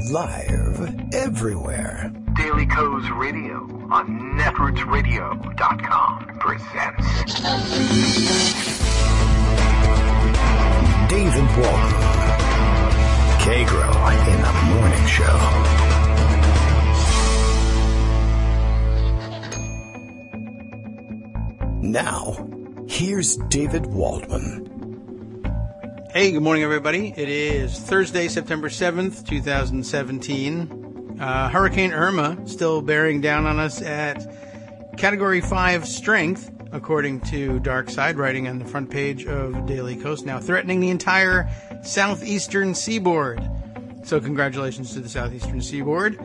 Live everywhere. Daily Co's Radio on netrootsradio.com presents David Walton. Kagro in the Morning Show. Now, here's David Waldman. Hey, good morning, everybody. It is Thursday, September 7th, 2017. Hurricane Irma still bearing down on us at Category 5 strength, according to Dark Side, writing on the front page of Daily Coast, now threatening the entire southeastern seaboard. So congratulations to the southeastern seaboard.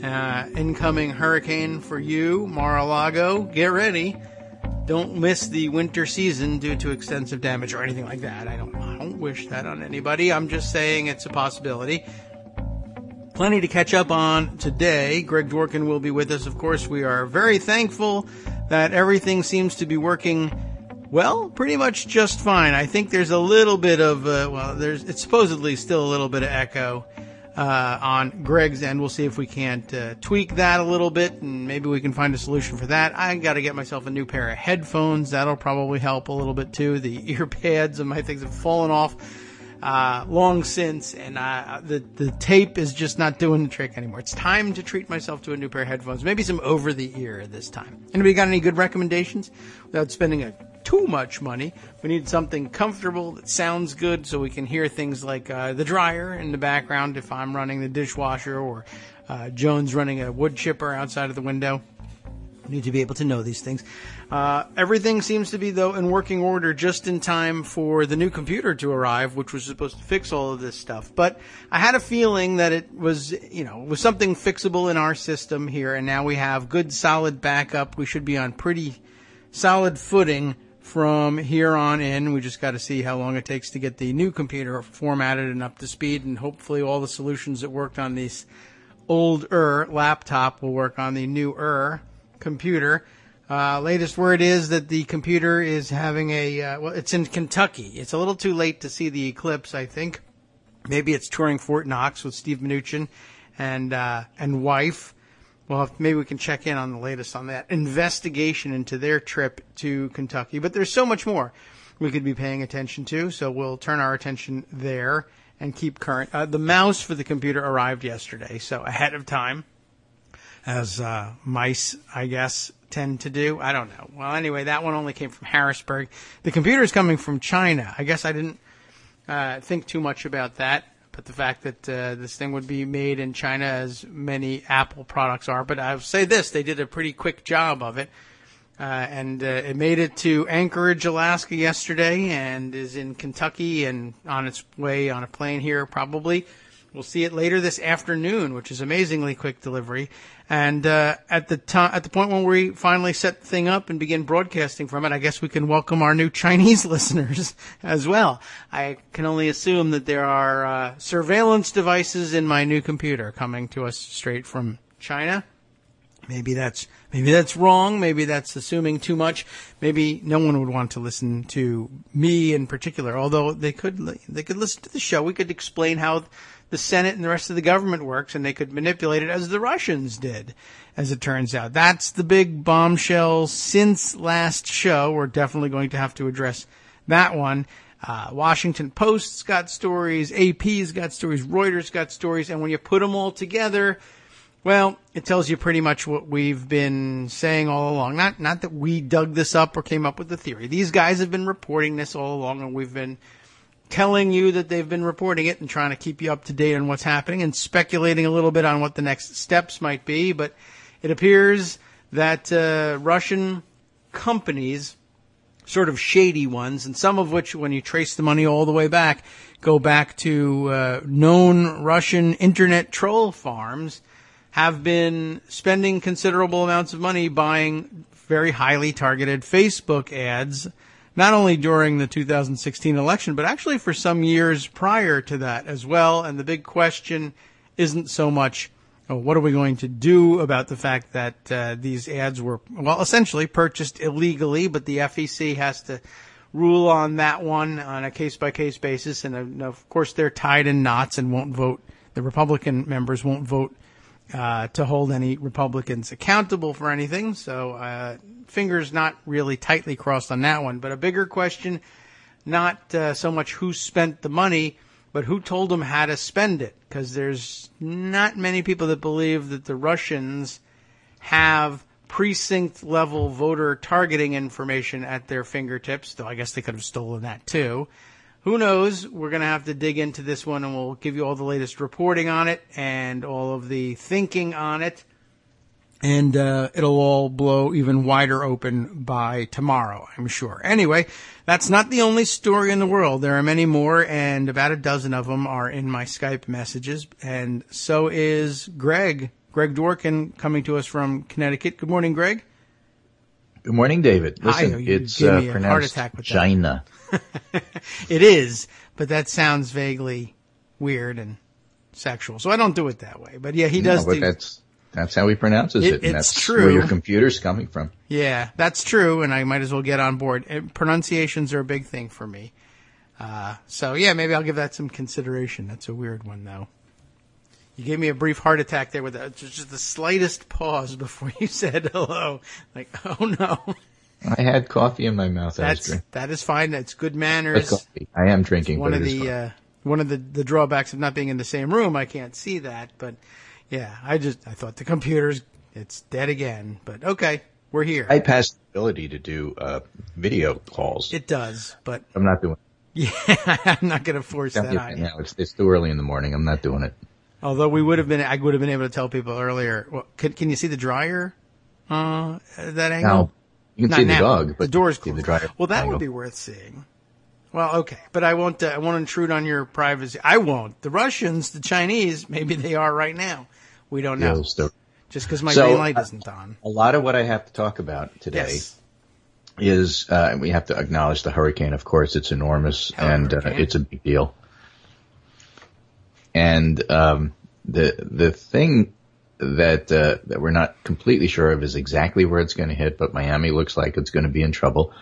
Incoming hurricane for you, Mar-a-Lago. Get ready. Don't miss the winter season due to extensive damage or anything like that. I don't wish that on anybody. I'm just saying it's a possibility. Plenty to catch up on today. Greg Dworkin will be with us. Of course, we are very thankful that everything seems to be working, well, pretty much just fine. I think there's a little bit of, it's supposedly still a little bit of echo on Greg's end. We'll see if we can't tweak that a little bit, and maybe we can find a solution for that. I got to get myself a new pair of headphones. That'll probably help a little bit too. The ear pads and my things have fallen off long since, and the tape is just not doing the trick anymore. It's time to treat myself to a new pair of headphones, maybe some over the ear this time. Anybody got any good recommendations without spending too much money? We need something comfortable that sounds good so we can hear things like the dryer in the background if I'm running the dishwasher, or Jones running a wood chipper outside of the window. We need to be able to know these things. Everything seems to be, though, in working order just in time for the new computer to arrive, which was supposed to fix all of this stuff. But I had a feeling that it was something fixable in our system here, and now we have good, solid backup. We should be on pretty solid footing from here on in. We just got to see how long it takes to get the new computer formatted and up to speed, and hopefully all the solutions that worked on this older laptop will work on the newer computer. Latest word is that the computer is having it's in Kentucky. It's a little too late to see the eclipse, I think. Maybe it's touring Fort Knox with Steve Mnuchin and wife. Well, maybe we can check in on the latest on that investigation into their trip to Kentucky. But there's so much more we could be paying attention to, so we'll turn our attention there and keep current. The mouse for the computer arrived yesterday, so ahead of time, as mice, I guess, tend to do. I don't know. Well, anyway, that one only came from Harrisburg. The computer is coming from China. I guess I didn't think too much about that. But the fact that this thing would be made in China, as many Apple products are. But I'll say this, they did a pretty quick job of it. And it made it to Anchorage, Alaska yesterday, and is in Kentucky and on its way on a plane here probably. We'll see it later this afternoon, which is amazingly quick delivery. And at the point when we finally set the thing up and begin broadcasting from it, I guess we can welcome our new Chinese listeners as well. I can only assume that there are surveillance devices in my new computer coming to us straight from China. Maybe that's wrong. Maybe that's assuming too much. Maybe no one would want to listen to me in particular, although they could listen to the show. We could explain how the Senate and the rest of the government works, and they could manipulate it as the Russians did, as it turns out. That's the big bombshell since last show. We're definitely going to have to address that one. Washington Post's got stories, AP's got stories, Reuters got stories, and when you put them all together, well, it tells you pretty much what we've been saying all along. Not that we dug this up or came up with the theory. These guys have been reporting this all along, and we've been telling you that they've been reporting it and trying to keep you up to date on what's happening and speculating a little bit on what the next steps might be. But it appears that Russian companies, sort of shady ones, and some of which, when you trace the money all the way back, go back to known Russian internet troll farms, have been spending considerable amounts of money buying very highly targeted Facebook ads, not only during the 2016 election, but actually for some years prior to that as well. And the big question isn't so much, what are we going to do about the fact that these ads were, well, essentially purchased illegally, but the FEC has to rule on that one on a case-by-case basis. And, of course, they're tied in knots and won't vote the Republican members won't vote to hold any Republicans accountable for anything. So fingers not really tightly crossed on that one. But a bigger question, not so much who spent the money, but who told them how to spend it. Because there's not many people that believe that the Russians have precinct-level voter targeting information at their fingertips, though I guess they could have stolen that too. Who knows? We're going to have to dig into this one, and we'll give you all the latest reporting on it and all of the thinking on it. And it'll all blow even wider open by tomorrow, I'm sure. Anyway, that's not the only story in the world. There are many more, and about a dozen of them are in my Skype messages. And so is Greg Dworkin, coming to us from Connecticut. Good morning, Greg. Good morning, David. Listen, it's pronounced China. It is, but that sounds vaguely weird and sexual, so I don't do it that way. But yeah, he does. But that's how he pronounces it. And it's that's true. Where your computer's coming from. Yeah, that's true, and I might as well get on board. Pronunciations are a big thing for me. So yeah, maybe I'll give that some consideration. That's a weird one, though. You gave me a brief heart attack there with just the slightest pause before you said hello. Like, oh no. I had coffee in my mouth. That is fine. That's good manners. I am drinking. One of the drawbacks of not being in the same room. I can't see that, but yeah, I thought the it's dead again. But okay, we're here. I passed the ability to do video calls. It does, but I'm not doing it. Yeah, I'm not going to force that on you. Now it's too early in the morning. I'm not doing it. Although I would have been able to tell people earlier. Well, can you see the dryer? At that angle? No. You can see the dog, but the door's closed. The dryer well, that angle would be worth seeing. Well, okay, but I won't intrude on your privacy. I won't. The Russians, the Chinese, maybe they are right now. We don't know. Yeah, just because my green light isn't on. A lot of what I have to talk about today is we have to acknowledge the hurricane. Of course, it's enormous and it's a big deal. And the thing that we're not completely sure of is exactly where it's going to hit, but Miami looks like it's going to be in trouble.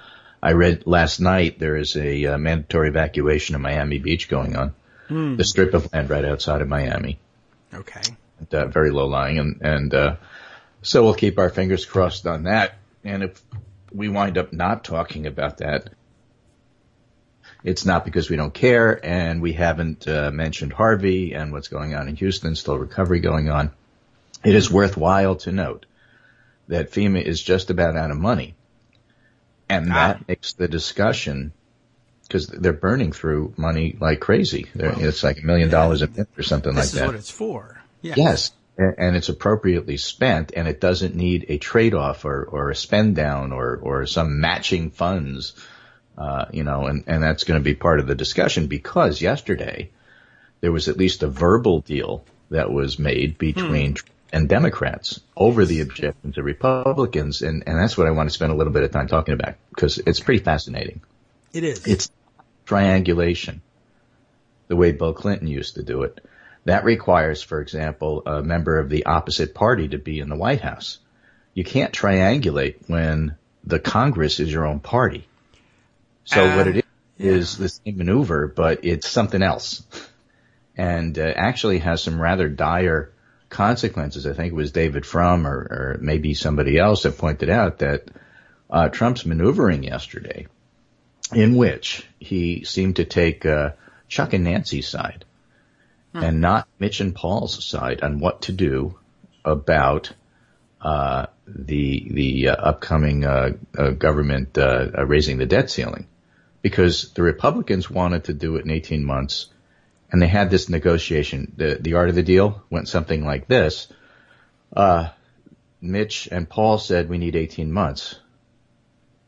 I read last night there is a mandatory evacuation of Miami Beach going on, the strip of land right outside of Miami. Okay. Very low lying, and so we'll keep our fingers crossed on that. And if we wind up not talking about that, it's not because we don't care, and we haven't mentioned Harvey and what's going on in Houston, still recovery going on. It is worthwhile to note that FEMA is just about out of money, and that makes the discussion, because they're burning through money like crazy. It's like $1 million a month or something like that. This is what it's for. Yes, and it's appropriately spent, and it doesn't need a trade-off or a spend down or some matching funds. And that's going to be part of the discussion, because yesterday there was at least a verbal deal that was made between and Democrats over the objections of Republicans. And that's what I want to spend a little bit of time talking about, because it's pretty fascinating. It is. It's triangulation, the way Bill Clinton used to do it. That requires, for example, a member of the opposite party to be in the White House. You can't triangulate when the Congress is your own party. So what it is the same maneuver, but it's something else. And actually has some rather dire consequences. I think it was David Frum or maybe somebody else that pointed out that Trump's maneuvering yesterday, in which he seemed to take Chuck and Nancy's side and not Mitch and Paul's side on what to do about the upcoming government raising the debt ceiling. Because the Republicans wanted to do it in 18 months, and they had this negotiation. The art of the deal went something like this. Mitch and Paul said we need 18 months.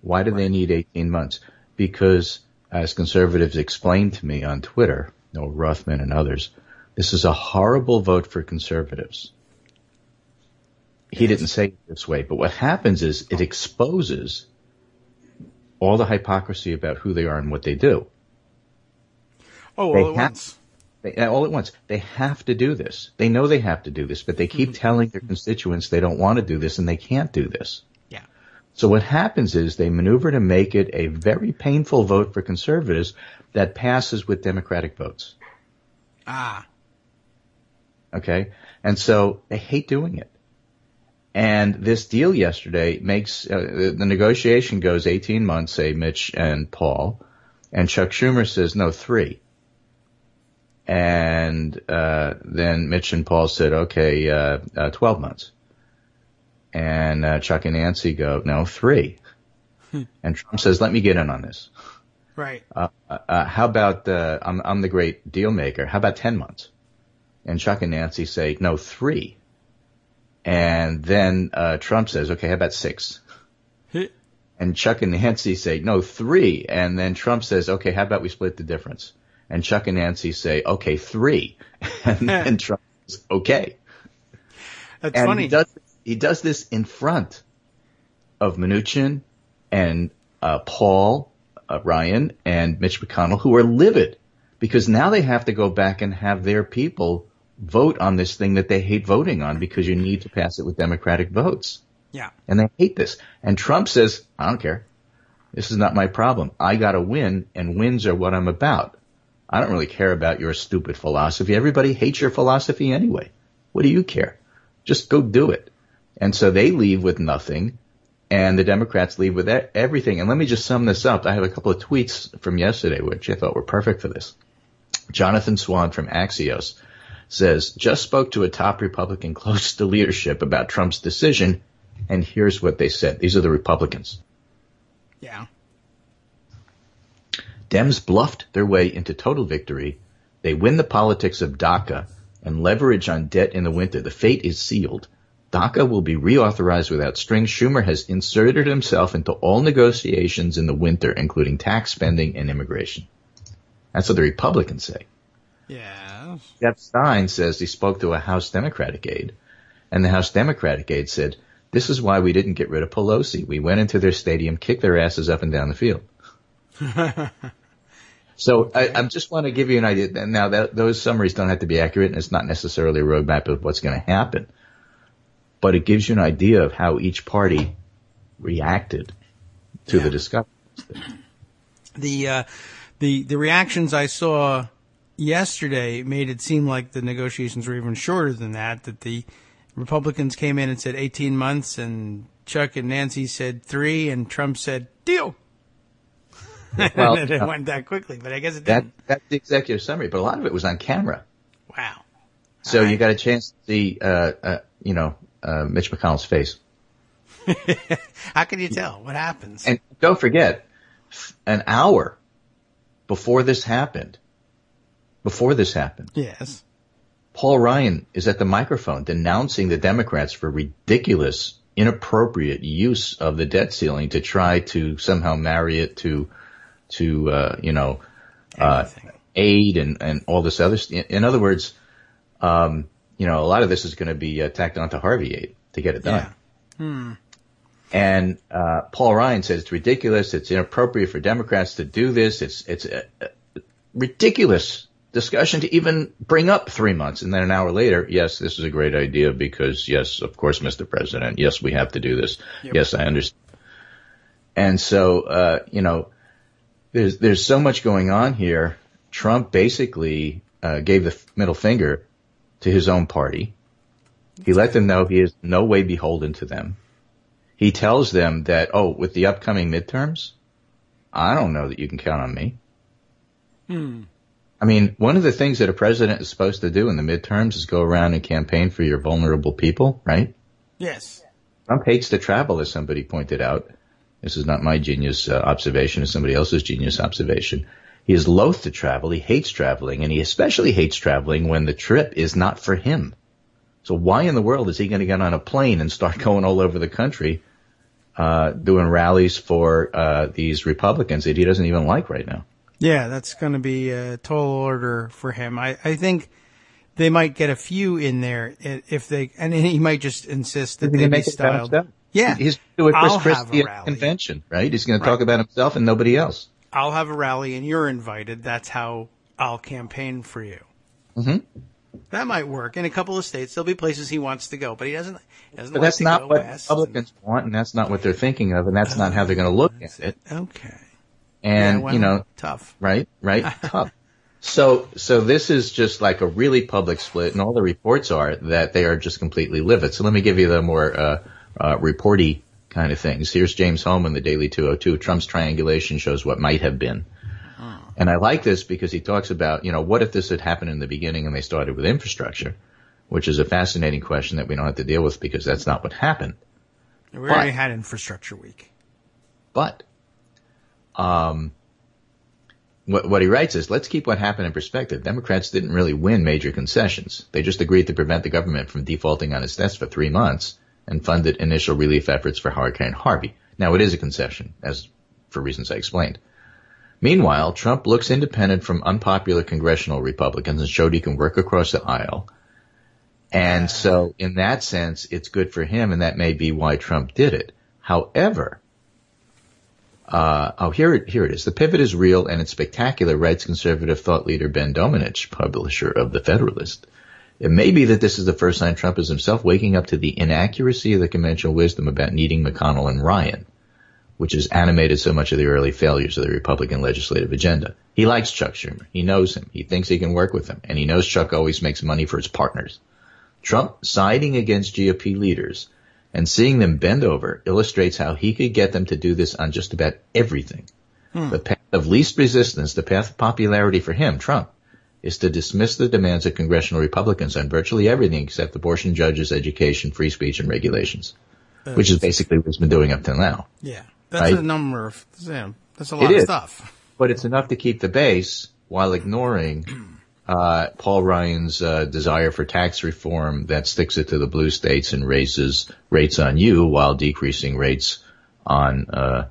Why do they need 18 months? Because, as conservatives explained to me on Twitter, Rothman and others, this is a horrible vote for conservatives. He didn't say it this way, but what happens is it exposes all the hypocrisy about who they are and what they do. All at once. All at once. They have to do this. They know they have to do this, but they keep telling their constituents they don't want to do this and they can't do this. Yeah. So what happens is they maneuver to make it a very painful vote for conservatives that passes with Democratic votes. Okay? And so they hate doing it. And this deal yesterday makes, the negotiation goes 18 months, say Mitch and Paul, and Chuck Schumer says, no, 3. And, then Mitch and Paul said, okay, 12 months. And, Chuck and Nancy go, no, 3. And Trump says, let me get in on this. Right. How about, I'm the great deal maker. How about 10 months? And Chuck and Nancy say, no, 3. And then, Trump says, okay, how about 6? And Chuck and Nancy say, no, 3. And then Trump says, okay, how about we split the difference? And Chuck and Nancy say, okay, 3. And then Trump says, okay. That's funny. He does this in front of Mnuchin and, Paul, Ryan and Mitch McConnell, who are livid because now they have to go back and have their people vote on this thing that they hate voting on because you need to pass it with Democratic votes. Yeah. And they hate this. And Trump says, I don't care. This is not my problem. I got to win, and wins are what I'm about. I don't really care about your stupid philosophy. Everybody hates your philosophy anyway. What do you care? Just go do it. And so they leave with nothing, and the Democrats leave with everything. And let me just sum this up. I have a couple of tweets from yesterday, which I thought were perfect for this. Jonathan Swan from Axios says, just spoke to a top Republican close to leadership about Trump's decision, and here's what they said. These are the Republicans. Yeah. Dems bluffed their way into total victory. They win the politics of DACA and leverage on debt in the winter. The fate is sealed. DACA will be reauthorized without strings. Schumer has inserted himself into all negotiations in the winter, including tax spending and immigration. That's what the Republicans say. Yeah. Jeff Stein says he spoke to a House Democratic aide, and the House Democratic aide said, this is why we didn't get rid of Pelosi. We went into their stadium, kicked their asses up and down the field. So I just want to give you an idea. Now, those summaries don't have to be accurate, and it's not necessarily a roadmap of what's going to happen. But it gives you an idea of how each party reacted to the discussion. The reactions I saw yesterday made it seem like the negotiations were even shorter than that the Republicans came in and said 18 months, and Chuck and Nancy said 3, and Trump said, deal. Well, and it went that quickly, but I guess it didn't. That's the executive summary, but a lot of it was on camera. Wow. So you got a chance to see, Mitch McConnell's face. How can you tell? What happens? And don't forget, an hour before this happened, yes, Paul Ryan is at the microphone denouncing the Democrats for ridiculous, inappropriate use of the debt ceiling to try to somehow marry it to aid and all this other stuff. In other words, a lot of this is going to be tacked onto Harvey aid to get it done. Yeah. And Paul Ryan says it's ridiculous. It's inappropriate for Democrats to do this. It's a ridiculous discussion to even bring up 3 months. And then an hour later, yes, this is a great idea because, yes, of course, Mr. President, yes, we have to do this. Yep. Yes, I understand. And so, there's so much going on here. Trump basically gave the middle finger to his own party. He let them know he is no way beholden to them. He tells them that, with the upcoming midterms, I don't know that you can count on me. I mean, one of the things that a president is supposed to do in the midterms is go around and campaign for your vulnerable people, right? Yes. Trump hates to travel, as somebody pointed out. This is not my genius observation, it's somebody else's genius observation. He is loath to travel. He hates traveling, and he especially hates traveling when the trip is not for him. So why in the world is he going to get on a plane and start going all over the country doing rallies for these Republicans that he doesn't even like right now? Yeah, that's going to be a tall order for him. I think they might get a few in there if they, and he might just insist that they be styled. Yeah, he's doing Chris Christie at a convention, right? He's going to talk about himself and nobody else. I'll have a rally and you're invited. That's how I'll campaign for you. Mm-hmm. That might work. In a couple of states, there'll be places he wants to go, but he doesn't but like that's to not go what west. Republicans want, and that's not what they're thinking of, and that's not how they're going to look at it. Okay. And, yeah, well, tough. Right, tough. So this is just like a really public split, and all the reports are that they are just completely livid. So let me give you the more reporty kind of things. Here's James Home in the Daily 202. Trump's triangulation shows what might have been. And I like this because he talks about, what if this had happened in the beginning and they started with infrastructure, which is a fascinating question that we don't have to deal with because that's not what happened. We already had Infrastructure Week. But what he writes is, let's keep what happened in perspective. Democrats didn't really win major concessions. They just agreed to prevent the government from defaulting on its debts for 3 months and funded initial relief efforts for Hurricane Harvey. Now, it is a concession, as for reasons I explained. Meanwhile, Trump looks independent from unpopular congressional Republicans and showed he can work across the aisle. And so, in that sense, it's good for him, and that may be why Trump did it. However, here it is. The pivot is real and it's spectacular, writes conservative thought leader Ben Domenech, publisher of The Federalist. It may be that this is the first time Trump is himself waking up to the inaccuracy of the conventional wisdom about needing McConnell and Ryan, which has animated so much of the early failures of the Republican legislative agenda. He likes Chuck Schumer. He knows him. He thinks he can work with him. And he knows Chuck always makes money for his partners. Trump siding against GOP leaders and seeing them bend over illustrates how he could get them to do this on just about everything. The path of least resistance, the path of popularity for him, Trump, is to dismiss the demands of congressional Republicans on virtually everything except abortion, judges, education, free speech, and regulations, which is basically what he's been doing up till now. Yeah, that's right? a number of, that's a lot of stuff. But it's enough to keep the base while ignoring Paul Ryan's desire for tax reform that sticks it to the blue states and raises rates on you while decreasing rates on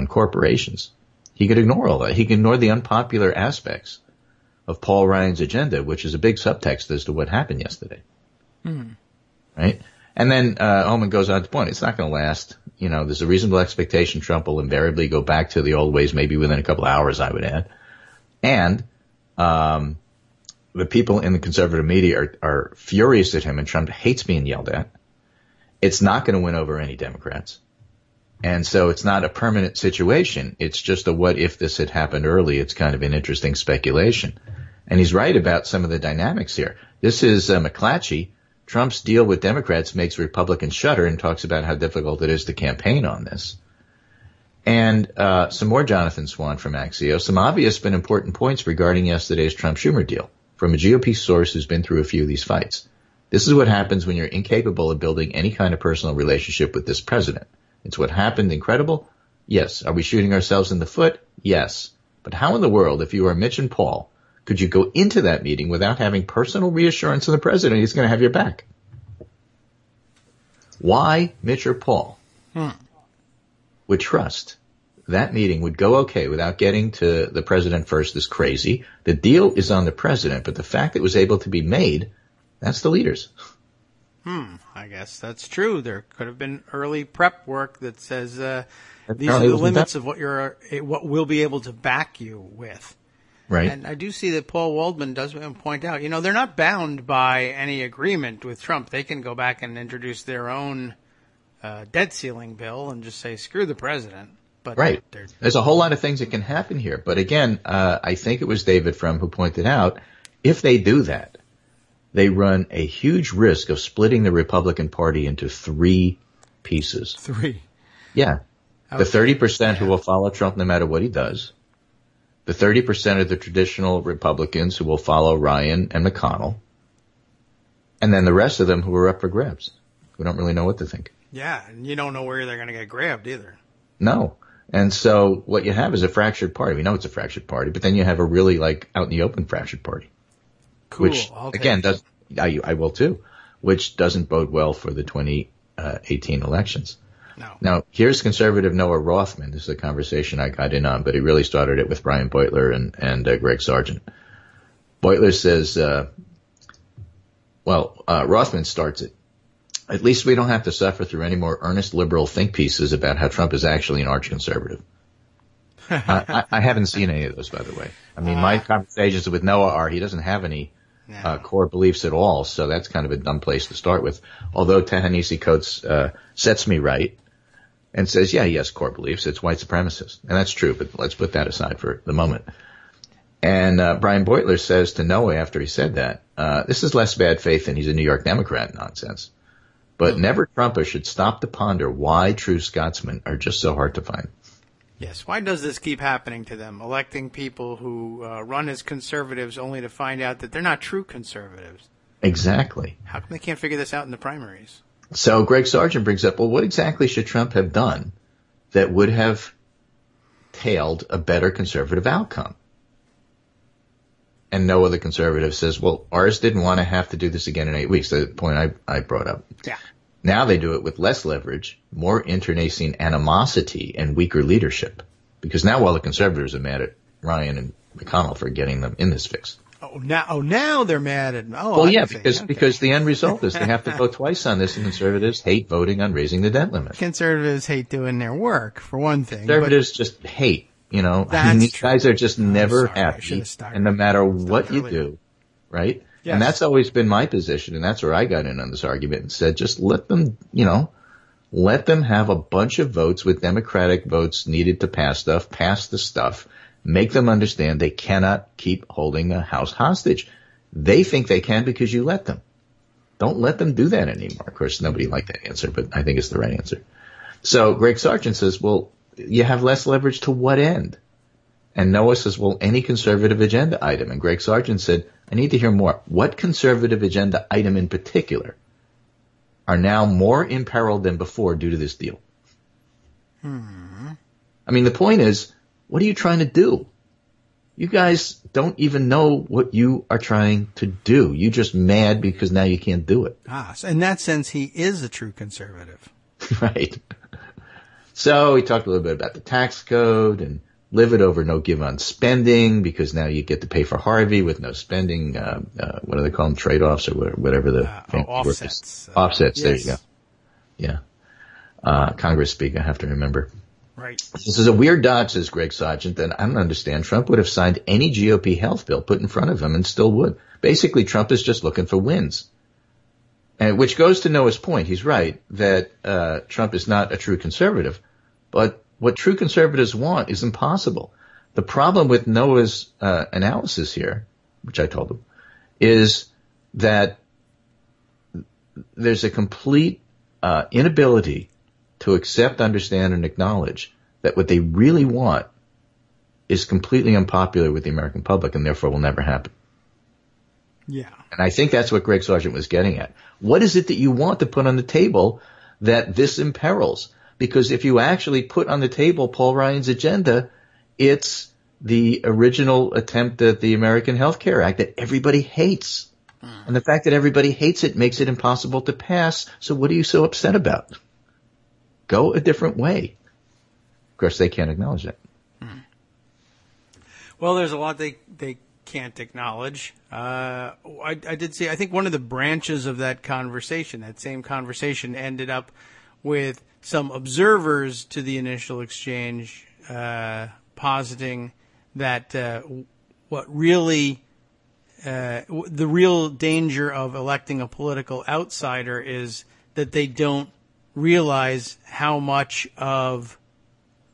corporations. He could ignore all that. He could ignore the unpopular aspects of Paul Ryan's agenda, which is a big subtext as to what happened yesterday. Right? And then Oman goes on to point, it's not going to last. There's a reasonable expectation Trump will invariably go back to the old ways, maybe within a couple of hours, I would add. And the people in the conservative media are furious at him, and Trump hates being yelled at. It's not going to win over any Democrats. And so it's not a permanent situation. It's just a what if this had happened early. It's kind of an interesting speculation. And he's right about some of the dynamics here. This is McClatchy. Trump's deal with Democrats makes Republicans shudder and talks about how difficult it is to campaign on this. And some more Jonathan Swan from Axios, some obvious but important points regarding yesterday's Trump-Schumer deal from a GOP source who's been through a few of these fights. This is what happens when you're incapable of building any kind of personal relationship with this president. It's what happened. Incredible? Yes. Are we shooting ourselves in the foot? Yes. But how in the world, if you are Mitch and Paul, could you go into that meeting without having personal reassurance from the president he's going to have your back? Why Mitch or Paul would trust that meeting would go okay without getting to the president first is crazy. The deal is on the president, but the fact that it was able to be made, that's the leaders. I guess that's true. There could have been early prep work that says these are the limits of what we'll be able to back you with. Right. And I do see that Paul Waldman does point out, they're not bound by any agreement with Trump. They can go back and introduce their own debt ceiling bill and just say, screw the president. But right. There's a whole lot of things that can happen here. But again, I think it was David Frum who pointed out, if they do that, they run a huge risk of splitting the Republican Party into 3 pieces. 3? Yeah. The 30% who will follow Trump no matter what he does. The 30% of the traditional Republicans who will follow Ryan and McConnell. And then the rest of them who are up for grabs. We don't really know what to think. Yeah, and you don't know where they're going to get grabbed either. No. And so what you have is a fractured party. We know it's a fractured party, but then you have a really out in the open fractured party. Cool. Which, again, I will too, which doesn't bode well for the 2018 elections. No. Now, here's conservative Noah Rothman. This is a conversation I got in on, but he really started it with Brian Beutler and Greg Sargent. Beutler says, Rothman starts it. At least we don't have to suffer through any more earnest liberal think pieces about how Trump is actually an arch conservative. I haven't seen any of those, by the way. I mean, my conversations with Noah are he doesn't have any core beliefs at all, so that's kind of a dumb place to start with. Although Ta-Nehisi Coates sets me right and says, yeah, he has core beliefs. It's white supremacist. And that's true, but let's put that aside for the moment. And Brian Beutler says to Noah after he said that, this is less bad faith than he's a New York Democrat nonsense. But never Trumper should stop to ponder why true Scotsmen are just so hard to find. Yes. Why does this keep happening to them? Electing people who run as conservatives only to find out that they're not true conservatives. Exactly. How come they can't figure this out in the primaries? So Greg Sargent brings up, well, what exactly should Trump have done that would have tailed a better conservative outcome? And no other conservative says, well, ours didn't want to have to do this again in 8 weeks, the point I brought up. Yeah. Now they do it with less leverage, more internecine animosity, and weaker leadership. Because now all the conservatives are mad at Ryan and McConnell for getting them in this fix. Now they're mad at. Well, yeah, because the end result is they have to vote twice on this, and conservatives hate voting on raising the debt limit. Conservatives hate doing their work, for one thing. Conservatives just hate. You know, these guys are just never happy, and no matter what you do, right? Yes. And that's always been my position, and that's where I got in on this argument and said, just let them, let them have a bunch of votes with Democratic votes needed to pass the stuff, make them understand they cannot keep holding the House hostage. They think they can because you let them. Don't let them do that anymore. Of course, nobody liked that answer, but I think it's the right answer. So Greg Sargent says, well, you have less leverage to what end? And Noah says, well, any conservative agenda item. And Greg Sargent said, I need to hear more. What conservative agenda item in particular are now more imperiled than before due to this deal? I mean, the point is, what are you trying to do? You guys don't even know what you are trying to do. You're just mad because now you can't do it. So in that sense, he is a true conservative. Right. So he talked a little bit about the tax code and live it over no give on spending because now you get to pay for Harvey with no spending. What do they call them? Trade-offs or whatever the offsets. Offsets. Yes. There you go. Yeah. Congress speak. I have to remember. Right. This is a weird dodge, says Greg Sargent, and I don't understand. Trump would have signed any GOP health bill put in front of him and still would. Basically, Trump is just looking for wins. And which goes to Noah's point. He's right that Trump is not a true conservative. But what true conservatives want is impossible. The problem with Noah's analysis here, which I told him, is that there's a complete inability to accept, understand, and acknowledge that what they really want is completely unpopular with the American public and therefore will never happen. Yeah. And I think that's what Greg Sargent was getting at. What is it that you want to put on the table that this imperils? Because if you actually put on the table Paul Ryan's agenda, it's the original attempt at the American Health Care Act that everybody hates. And the fact that everybody hates it makes it impossible to pass. So what are you so upset about? Go a different way. Of course, they can't acknowledge that. Well, there's a lot they can't acknowledge. I did see, I think one of the branches of that same conversation ended up with some observers to the initial exchange positing that the real danger of electing a political outsider is that they don't realize how much of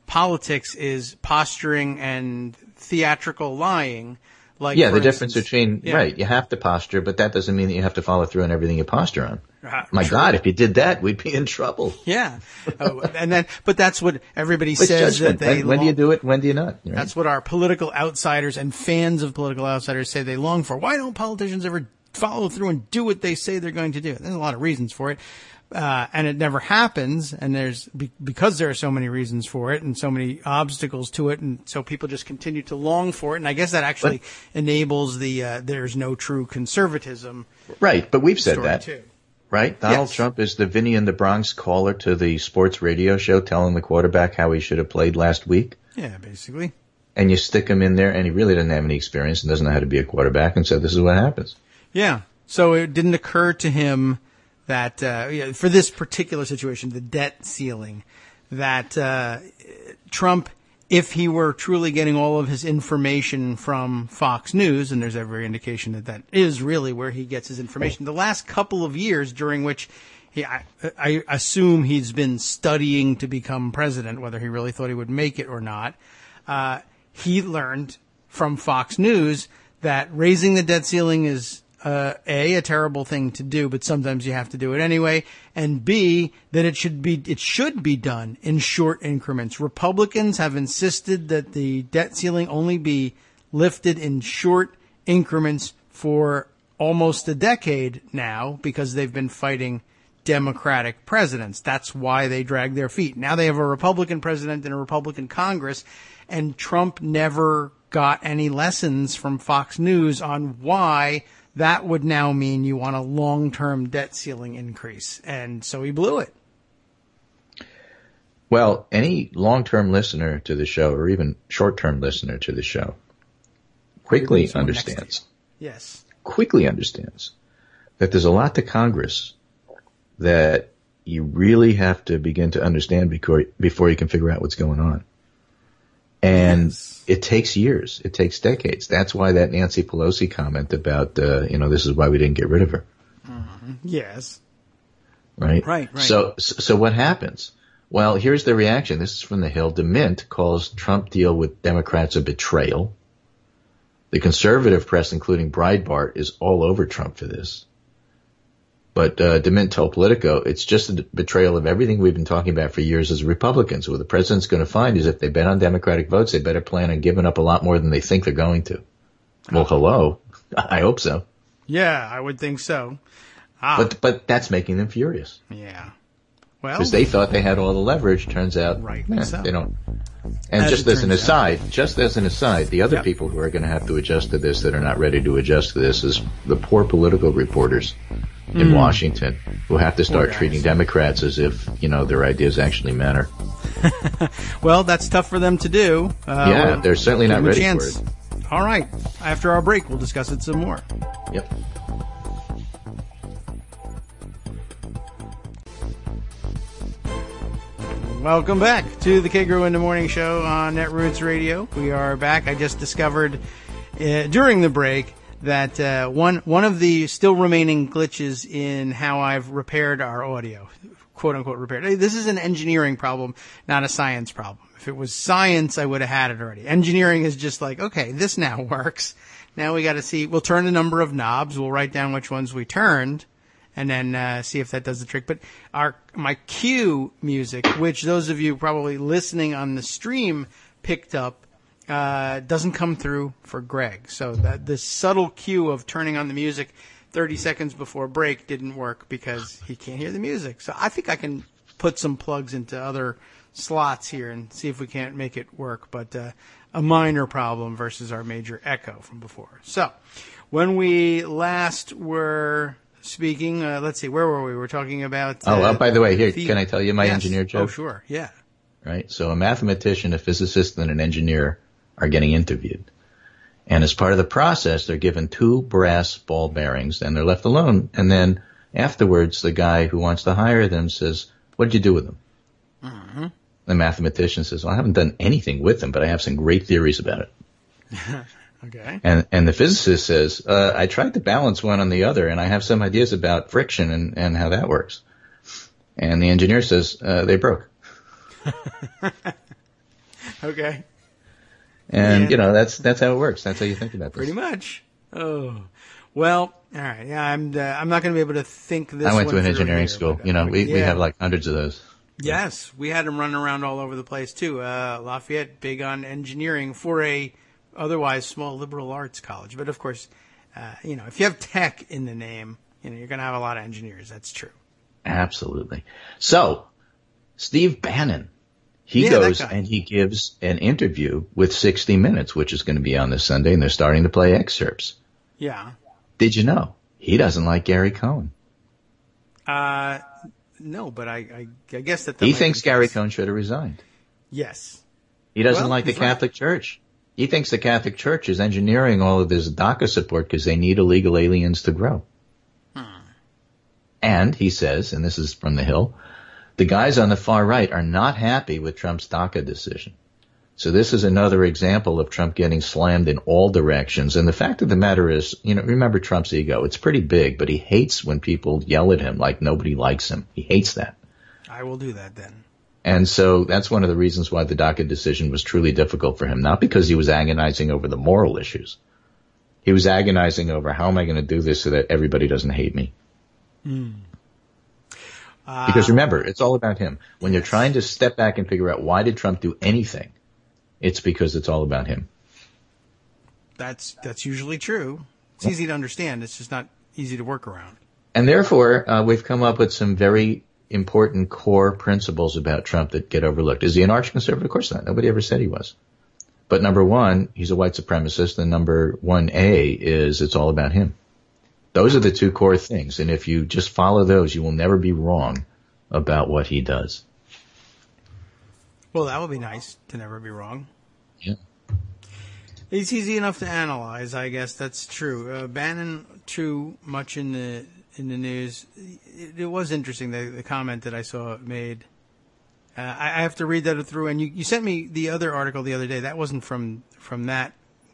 politics is posturing and theatrical lying. Like, yeah, the difference between, right, you have to posture, but that doesn't mean that you have to follow through on everything you posture on. My true. God, if you did that, we'd be in trouble. Yeah. But that's what everybody says judgment. that when do you do it? When do you not? Right? That's what our political outsiders and fans of political outsiders say they long for. Why don't politicians ever follow through and do what they say they're going to do? There's a lot of reasons for it. And it never happens. And because there are so many reasons for it and so many obstacles to it. And so people just continue to long for it. And I guess that actually enables there's no true conservatism. Right. But we've said that. Too. Right? Donald Trump is the Vinny in the Bronx caller to the sports radio show telling the quarterback how he should have played last week. Yeah, basically. And you stick him in there and he really doesn't have any experience and doesn't know how to be a quarterback and so this is what happens. Yeah. So it didn't occur to him that for this particular situation, the debt ceiling, that Trump, if he were truly getting all of his information from Fox News, and there's every indication that is really where he gets his information, the last couple of years during which I assume he's been studying to become president, whether he really thought he would make it or not, he learned from Fox News that raising the debt ceiling is a terrible thing to do, but sometimes you have to do it anyway, and B, that it should be done in short increments. Republicans have insisted that the debt ceiling only be lifted in short increments for almost a decade now because they've been fighting Democratic presidents. That's why they drag their feet. Now they have a Republican president and a Republican Congress, and Trump never got any lessons from Fox News on why that would now mean you want a long-term debt ceiling increase. And so he blew it. Well, any long-term listener to the show or even short-term listener to the show quickly understands that there's a lot to Congress that you really have to begin to understand before you can figure out what's going on. And it takes years. It takes decades. That's why that Nancy Pelosi comment about, this is why we didn't get rid of her. Mm-hmm. Yes. Right? Right. So what happens? Well, here's the reaction. This is from the Hill. DeMint calls Trump deal with Democrats a betrayal. The conservative press, including Breitbart, is all over Trump for this. But DeMint told Politico, it's just a betrayal of everything we've been talking about for years as Republicans. What the president's going to find is if they bet on Democratic votes, they better plan on giving up a lot more than they think they're going to. Well, hello. I hope so. Yeah, I would think so. But that's making them furious. Yeah. Well, because they thought they had all the leverage. Turns out, so. They don't. And just as an aside, the other people who are going to have to adjust to this that are not ready to adjust to this is the poor political reporters in Washington who have to start treating Democrats as if, their ideas actually matter. Well, that's tough for them to do. They're certainly not ready for it. All right. After our break, we'll discuss it some more. Yep. Welcome back to the Kagro in the Morning Show on Netroots Radio. We are back. I just discovered during the break that one of the still remaining glitches in how I've repaired our audio, quote unquote repaired. This is an engineering problem, not a science problem. If it was science, I would have had it already. Engineering is just like, okay, this now works. Now we got to see. We'll turn a number of knobs. We'll write down which ones we turned, and then see if that does the trick. But my cue music, which those of you probably listening on the stream picked up, doesn't come through for Greg. So the subtle cue of turning on the music 30 seconds before break didn't work because he can't hear the music. So I think I can put some plugs into other slots here and see if we can't make it work. But a minor problem versus our major echo from before. So when we last were speaking, let's see, where were we? We're talking about... by the way, here, can I tell you my engineer joke? Oh, sure, yeah. Right? So a mathematician, a physicist, and an engineer are getting interviewed. And as part of the process, they're given 2 brass ball bearings, and they're left alone. And then afterwards, the guy who wants to hire them says, what did you do with them? Mm-hmm. The mathematician says, well, I haven't done anything with them, but I have some great theories about it. Okay. And the physicist says, I tried to balance one on the other, and I have some ideas about friction and how that works. And the engineer says, they broke. Okay. And, that's how it works. That's how you think about this. Pretty much. Oh. Well, all right. Yeah, I'm not going to be able to think this. I went one to an through engineering here, school. But, We have like hundreds of those. Yes, we had them running around all over the place too. Lafayette, big on engineering for a otherwise small liberal arts college. But of course, if you have tech in the name, you're going to have a lot of engineers. That's true. Absolutely. So, Steve Bannon, he goes and he gives an interview with 60 Minutes, which is going to be on this Sunday, and they're starting to play excerpts. Yeah. Did you know he doesn't like Gary Cohn? No, but I guess that he thinks Gary Cohn should have resigned. Yes. He doesn't like the Catholic Church. He thinks the Catholic Church is engineering all of this DACA support because they need illegal aliens to grow. And he says, and this is from the Hill, the guys on the far right are not happy with Trump's DACA decision. So this is another example of Trump getting slammed in all directions. And the fact of the matter is, remember Trump's ego. It's pretty big, but he hates when people yell at him like nobody likes him. He hates that. I will do that then. And so that's one of the reasons why the DACA decision was truly difficult for him, not because he was agonizing over the moral issues. He was agonizing over how am I going to do this so that everybody doesn't hate me. Because remember, it's all about him. When you're trying to step back and figure out why did Trump do anything, it's because it's all about him. That's usually true. It's easy to understand. It's just not easy to work around. And therefore, we've come up with some very important core principles about Trump that get overlooked. Is he an arch-conservative? Of course not. Nobody ever said he was. But number one, he's a white supremacist. And number 1A is it's all about him. Those are the two core things. And if you just follow those, you will never be wrong about what he does. Well, that would be nice to never be wrong. Yeah. It's easy enough to analyze, I guess. That's true. Bannon, too much in the news. It was interesting, the comment that I saw made. I have to read that through. And you sent me the other article the other day. That wasn't from that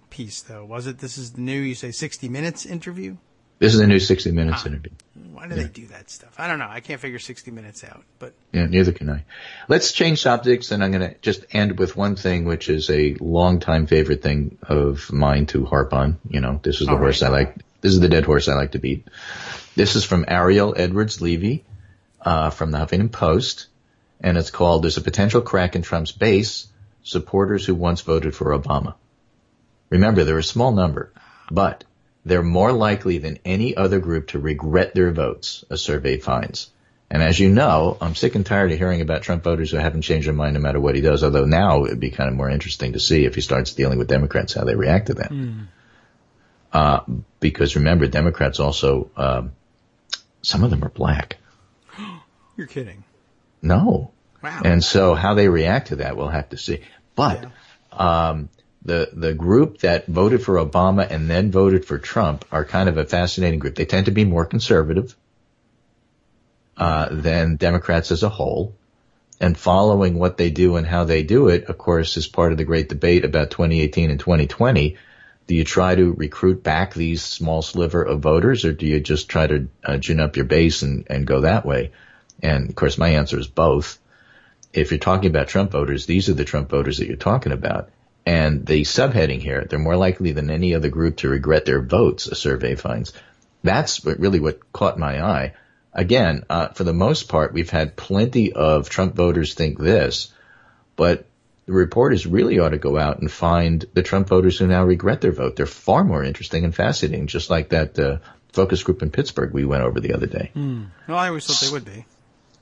piece, though, was it? This is the new, you say, 60 Minutes interview? This is a new 60 Minutes interview. Why do they do that stuff? I don't know. I can't figure 60 Minutes out. But yeah, neither can I. Let's change subjects, and I'm going to just end with one thing, which is a longtime favorite thing of mine to harp on. You know, this is the horse I like. This is the dead horse I like to beat. This is from Ariel Edwards Levy from the Huffington Post, and it's called "There's a Potential Crack in Trump's Base: Supporters Who Once Voted for Obama." Remember, they're a small number, but they're more likely than any other group to regret their votes, a survey finds. And as you know, I'm sick and tired of hearing about Trump voters who haven't changed their mind no matter what he does, although now it would be kind of more interesting to see if he starts dealing with Democrats, how they react to that. Because remember, Democrats also, some of them are black. You're kidding. No. Wow. And so how they react to that, we'll have to see. But the group that voted for Obama and then voted for Trump are kind of a fascinating group. They tend to be more conservative than Democrats as a whole. And following what they do and how they do it, of course, is part of the great debate about 2018 and 2020. Do you try to recruit back these small sliver of voters, or do you just try to gin up your base and go that way? And, of course, my answer is both. If you're talking about Trump voters, these are the Trump voters that you're talking about. And the subheading here, they're more likely than any other group to regret their votes, a survey finds. That's really what caught my eye. Again, for the most part, we've had plenty of Trump voters think this, but the reporters really ought to go out and find the Trump voters who now regret their vote. They're far more interesting and fascinating, just like that focus group in Pittsburgh we went over the other day. Well, I always thought they would be.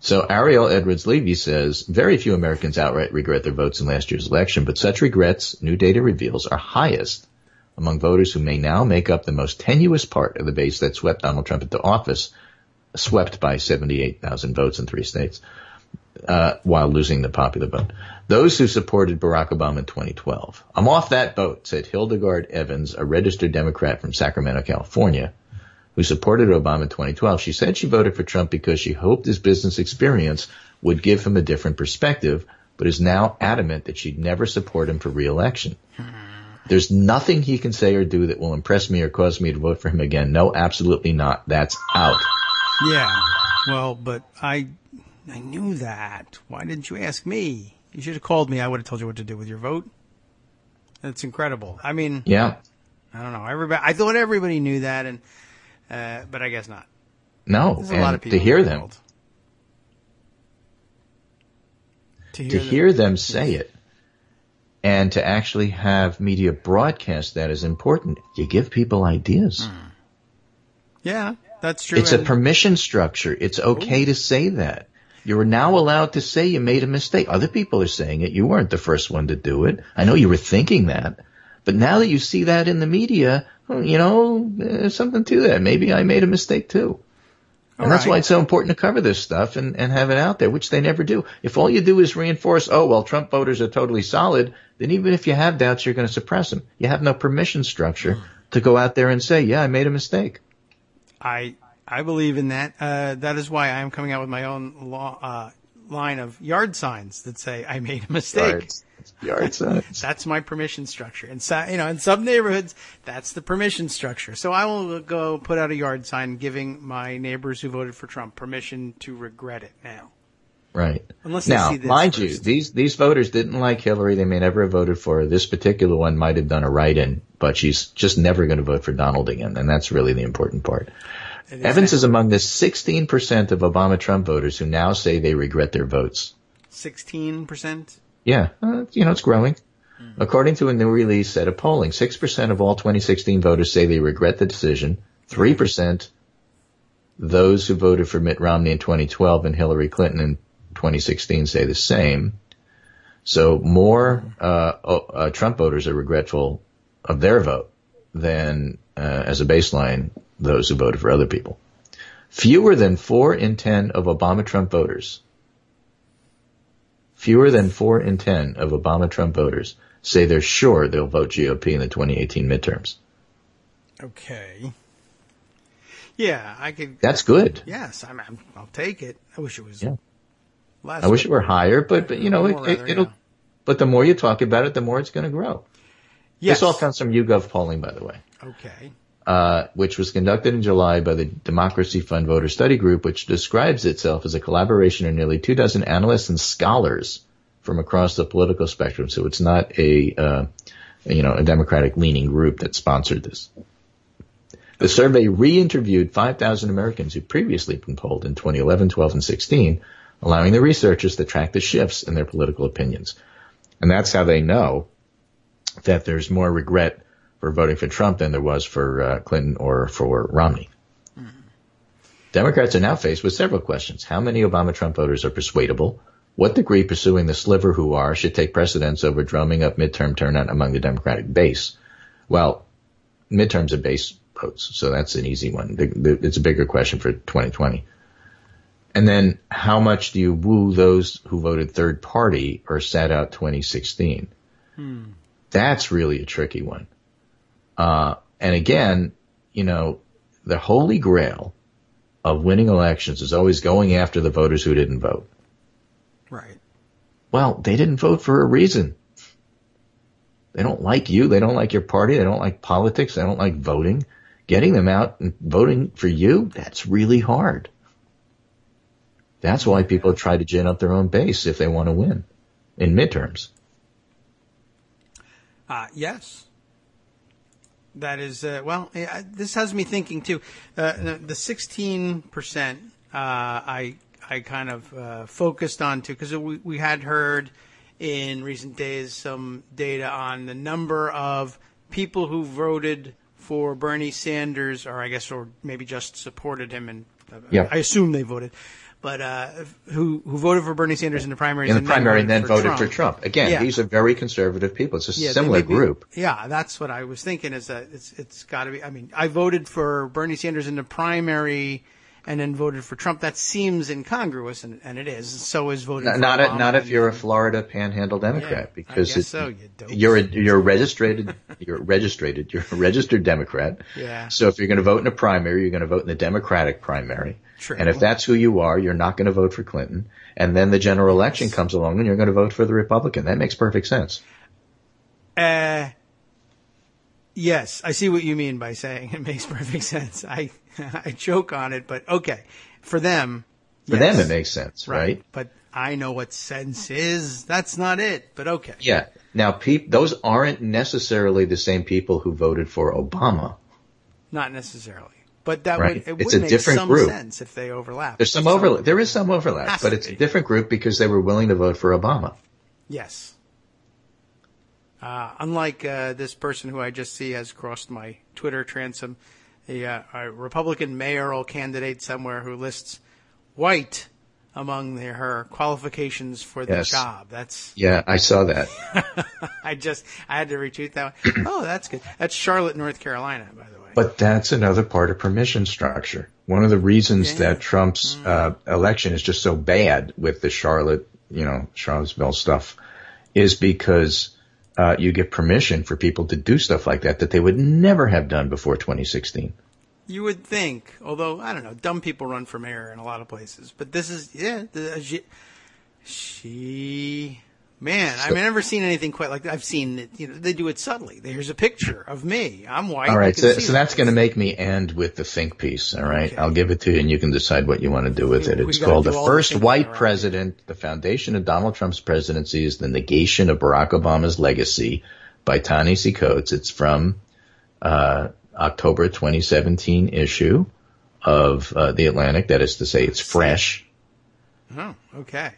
So Ariel Edwards Levy says, very few Americans outright regret their votes in last year's election, but such regrets, new data reveals, are highest among voters who may now make up the most tenuous part of the base that swept Donald Trump into office, swept by 78,000 votes in 3 states, while losing the popular vote. Those who supported Barack Obama in 2012. I'm off that boat, said Hildegard Evans, a registered Democrat from Sacramento, California, who supported Obama in 2012. She said she voted for Trump because she hoped his business experience would give him a different perspective, but is now adamant that she'd never support him for re-election. There's nothing he can say or do that will impress me or cause me to vote for him again. No, absolutely not. That's out. Yeah. Well, but I knew that. Why didn't you ask me? You should have called me. I would have told you what to do with your vote. That's incredible. I mean, yeah. I don't know. I thought everybody knew that, and but I guess not. No, There's a lot of people to hear in the them, world. to hear them say it, and to actually have media broadcast that is important. You give people ideas. Yeah, that's true. It's a permission structure. It's okay to say that. You're now allowed to say you made a mistake. Other people are saying it. You weren't the first one to do it. I know you were thinking that. But now that you see that in the media, you know, there's something to that. Maybe I made a mistake too. And that's why it's so important to cover this stuff and have it out there, which they never do. If all you do is reinforce, oh, well, Trump voters are totally solid, then even if you have doubts, you're going to suppress them. You have no permission structure to go out there and say, yeah, I made a mistake. I believe in that. That is why I am coming out with my own line of yard signs that say I made a mistake. Yard signs. That's my permission structure. And so, you know, in some neighborhoods, that's the permission structure. So I will go put out a yard sign giving my neighbors who voted for Trump permission to regret it now. Right. Unless they Now, see this mind first. you, these voters didn't like Hillary. They may never have voted for her. This particular one might have done a write-in, but she's just never going to vote for Donald again, and that's really the important part. Evans is among the 16% of Obama-Trump voters who now say they regret their votes. 16%? Yeah, it's growing. According to a new release set of polling, 6% of all 2016 voters say they regret the decision. 3% those who voted for Mitt Romney in 2012 and Hillary Clinton in 2016 say the same. So more Trump voters are regretful of their vote than, as a baseline, those who voted for other people. Fewer than 4 in 10 of Obama-Trump voters say they're sure they'll vote GOP in the 2018 midterms. Okay. Yeah, I could. That's good. Yes, I'll take it. I wish it was less. I wish it were higher, but it'll. But the more you talk about it, the more it's going to grow. Yes. This all comes from YouGov polling, by the way. Okay. Which was conducted in July by the Democracy Fund Voter Study Group, which describes itself as a collaboration of nearly 24 analysts and scholars from across the political spectrum. So it's not a Democratic-leaning group that sponsored this. The survey re-interviewed 5,000 Americans who previously been polled in 2011, 12, and 16, allowing the researchers to track the shifts in their political opinions. And that's how they know that there's more regret for voting for Trump than there was for Clinton or for Romney. Mm-hmm. Democrats are now faced with several questions. How many Obama-Trump voters are persuadable? What degree pursuing the sliver who are should take precedence over drumming up midterm turnout among the Democratic base? Well, midterms are base votes, so that's an easy one. It's a bigger question for 2020. And then how much do you woo those who voted third party or sat out 2016? That's really a tricky one. And again, the holy grail of winning elections is always going after the voters who didn't vote. Right. Well, they didn't vote for a reason. They don't like you. They don't like your party. They don't like politics. They don't like voting. Getting them out and voting for you, that's really hard. That's why people try to gin up their own base if they want to win in midterms. Yes. That is, this has me thinking too. The 16%, I kind of focused on too, because we had heard in recent days some data on the number of people who voted for Bernie Sanders, or maybe just supported him, and I assume they voted, but who voted for Bernie Sanders in the primaries and then voted for Trump. Again, these are very conservative people. It's a similar group. Yeah, that's what I was thinking. Is that it's got to be. I mean, I voted for Bernie Sanders in the primary and then voted for Trump. That seems incongruous, and it is. So is voting for Obama. Not if you're a Florida Panhandle Democrat, because I guess so. You're a registered Democrat. Yeah. So if you're going to vote in a primary, you're going to vote in the Democratic primary. True. And if that's who you are, you're not going to vote for Clinton. And then the general election comes along, and you're going to vote for the Republican. That makes perfect sense. Yes, I see what you mean by saying it makes perfect sense. I joke on it, but okay. For them, For them, it makes sense, right? But I know what sense is. That's not it, but okay. Yeah. Now, those aren't necessarily the same people who voted for Obama. Not necessarily. But that right. would it's a make different some group. sense if they overlap. There's some overlap. There is some overlap, but it's a different group because they were willing to vote for Obama. Yes. Unlike this person who I just see has crossed my Twitter transom, a Republican mayoral candidate somewhere who lists white among her qualifications for the job. I saw that. I had to retweet that one. Oh, that's good. That's Charlotte, North Carolina, by the way. But that's another part of permission structure. One of the reasons that Trump's election is just so bad with the Charlottesville stuff is because you get permission for people to do stuff like that they would never have done before 2016. You would think, although, I don't know, dumb people run for mayor in a lot of places. But this is, Man, I've never seen anything quite like that. I've seen it, they do it subtly. There's a picture of me. I'm white. All right, so that's going to make me end with the think piece, all right? Okay. I'll give it to you, and you can decide what you want to do with it. It's called The First White President, The Foundation of Donald Trump's Presidency is the Negation of Barack Obama's Legacy by Ta-Nehisi Coates. It's from October 2017 issue of The Atlantic. That is to say, it's fresh. Oh, okay.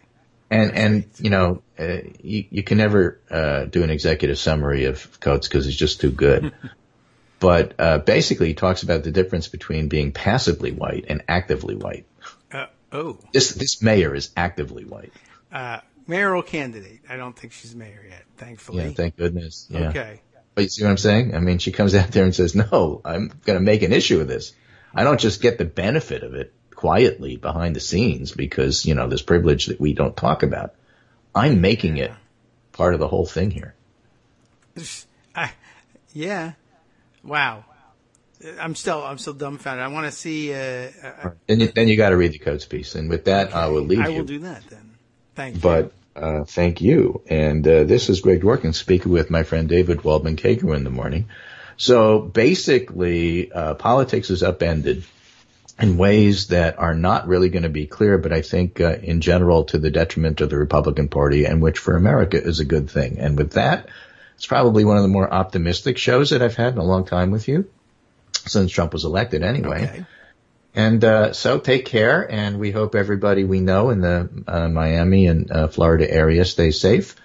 And you can never do an executive summary of Coates because it's just too good. But basically, he talks about the difference between being passively white and actively white. This mayor is actively white. Mayoral candidate. I don't think she's mayor yet, thankfully. Yeah, thank goodness. Yeah. Okay. But you see what I'm saying? I mean, she comes out there and says, no, I'm going to make an issue of this. I don't just get the benefit of it quietly behind the scenes because, there's privilege that we don't talk about. I'm making it part of the whole thing here. Yeah. Wow. I'm still dumbfounded. I want to see. Then you got to read the Coates piece. And with that, I will leave you. I will do that then. Thank you. But thank you. And this is Greg Dworkin speaking with my friend David Waldman Kagro in the morning. So basically, politics is upended in ways that are not really going to be clear, but I think in general to the detriment of the Republican Party, and which for America is a good thing. And with that, it's probably one of the more optimistic shows that I've had in a long time with you, since Trump was elected anyway. Okay. And so take care, and we hope everybody we know in the Miami and Florida area stays safe.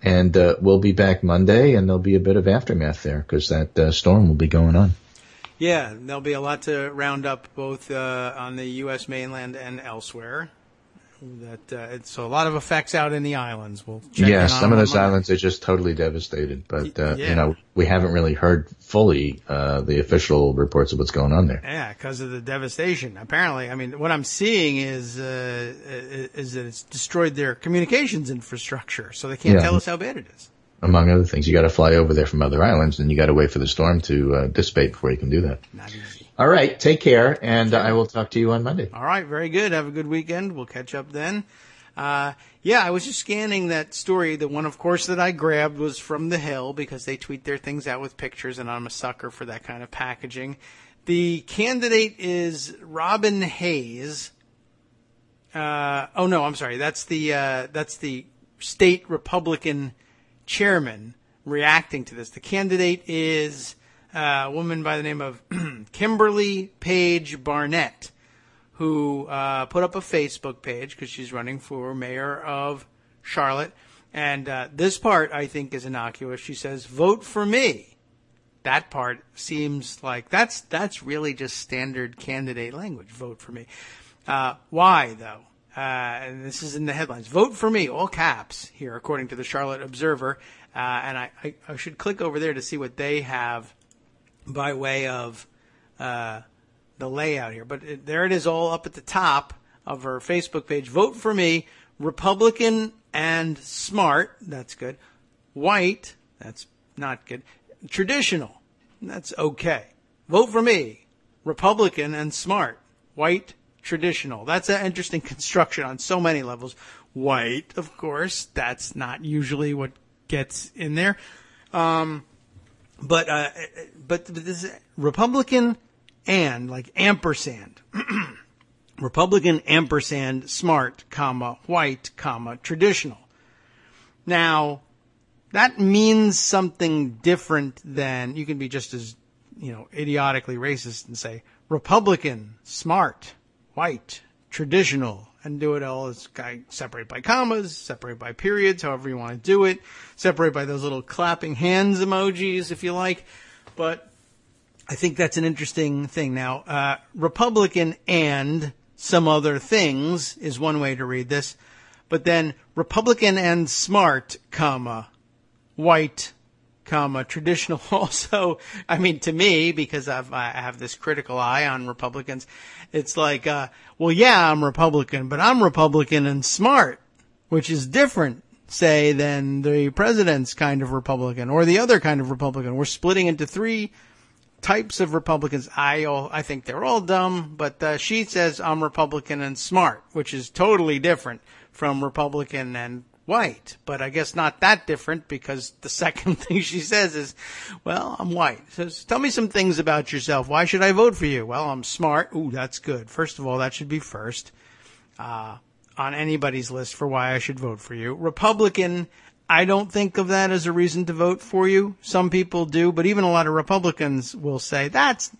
And we'll be back Monday, and there'll be a bit of aftermath there because that storm will be going on. Yeah, there'll be a lot to round up both on the U.S. mainland and elsewhere. So a lot of effects out in the islands. We'll check in on some of those islands are just totally devastated. But, we haven't really heard fully the official reports of what's going on there. Yeah, because of the devastation. Apparently, I mean, what I'm seeing is that it's destroyed their communications infrastructure, so they can't tell us how bad it is. Among other things, you got to fly over there from other islands, and you got to wait for the storm to dissipate before you can do that. Not easy. All right, take care, and I will talk to you on Monday. All right, very good. Have a good weekend. We'll catch up then. I was just scanning that story. The one, of course, that I grabbed was from The Hill because they tweet their things out with pictures, and I'm a sucker for that kind of packaging. The candidate is Robin Hayes. I'm sorry. That's the state Republican chairman reacting to this. The candidate is a woman by the name of Kimberly Page Barnett, who put up a Facebook page because she's running for mayor of Charlotte. And this part, I think, is innocuous. She says, "Vote for me." That part seems like that's really just standard candidate language. Vote for me. Why, though? And this is in the headlines. Vote for me, all caps here, according to the Charlotte Observer. And I should click over there to see what they have by way of the layout here. But there it is all up at the top of her Facebook page. Vote for me, Republican and smart. That's good. White. That's not good. Traditional. That's okay. Vote for me, Republican and smart. White. Traditional. That's an interesting construction on so many levels. White, of course, that's not usually what gets in there. But this is Republican and like ampersand. Republican ampersand smart, comma, white, comma, traditional. Now, that means something different than you can be just as, idiotically racist and say Republican, smart, white, traditional, and do it all as separate by commas, separate by periods, however you want to do it, separate by those little clapping hands emojis if you like. But I think that's an interesting thing. Now, Republican and some other things is one way to read this. But then Republican and smart, comma, white, comma, traditional also. I mean, to me, because I have this critical eye on Republicans, it's like, I'm Republican, but I'm Republican and smart, which is different, say, than the president's kind of Republican or the other kind of Republican. We're splitting into three types of Republicans. I think they're all dumb, but she says I'm Republican and smart, which is totally different from Republican and white. But I guess not that different, because the second thing she says is, well, I'm white. So tell me some things about yourself. Why should I vote for you? Well, I'm smart. Ooh, that's good. First of all, that should be first on anybody's list for why I should vote for you. Republican, I don't think of that as a reason to vote for you. Some people do, but even a lot of Republicans will say that's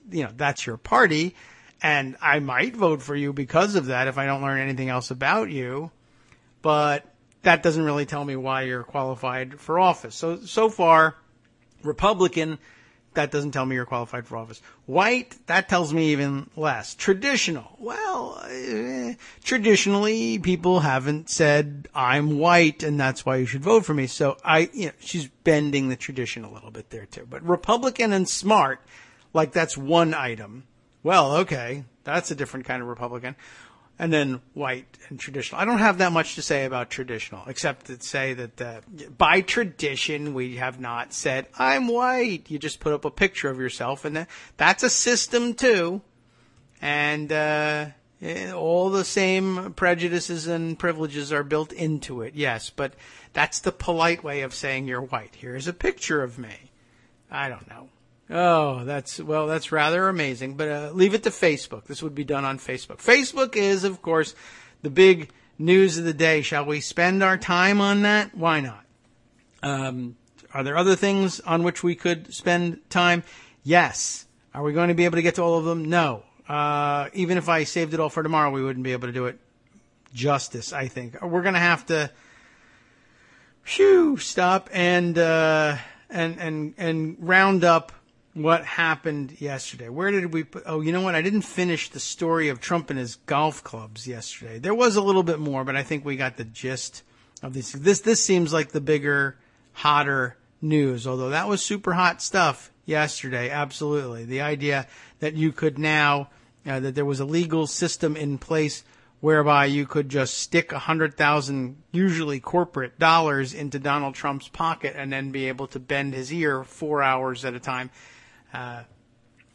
your party, and I might vote for you because of that if I don't learn anything else about you. But that doesn't really tell me why you're qualified for office. So far, Republican, that doesn't tell me you're qualified for office. White, that tells me even less. Traditional, well, traditionally people haven't said I'm white and that's why you should vote for me. So she's bending the tradition a little bit there too. But Republican and smart, like that's one item. Well, okay, that's a different kind of Republican. And then white and traditional. I don't have that much to say about traditional, except to say that by tradition, we have not said, I'm white. You just put up a picture of yourself, and that's a system too. And all the same prejudices and privileges are built into it, yes. But that's the polite way of saying you're white. Here's a picture of me. I don't know. Oh, that's rather amazing. But leave it to Facebook. This would be done on Facebook. Facebook is, of course, the big news of the day. Shall we spend our time on that? Why not? Are there other things on which we could spend time? Yes. Are we going to be able to get to all of them? No. Even if I saved it all for tomorrow, we wouldn't be able to do it justice, I think. We're going to have to stop and round up what happened yesterday. Where did we put? Oh, you know what? I didn't finish the story of Trump and his golf clubs yesterday. There was a little bit more, but I think we got the gist of this. This seems like the bigger, hotter news, although that was super hot stuff yesterday. Absolutely. The idea that you could now, that there was a legal system in place whereby you could just stick 100,000, usually corporate dollars, into Donald Trump's pocket and then be able to bend his ear 4 hours at a time.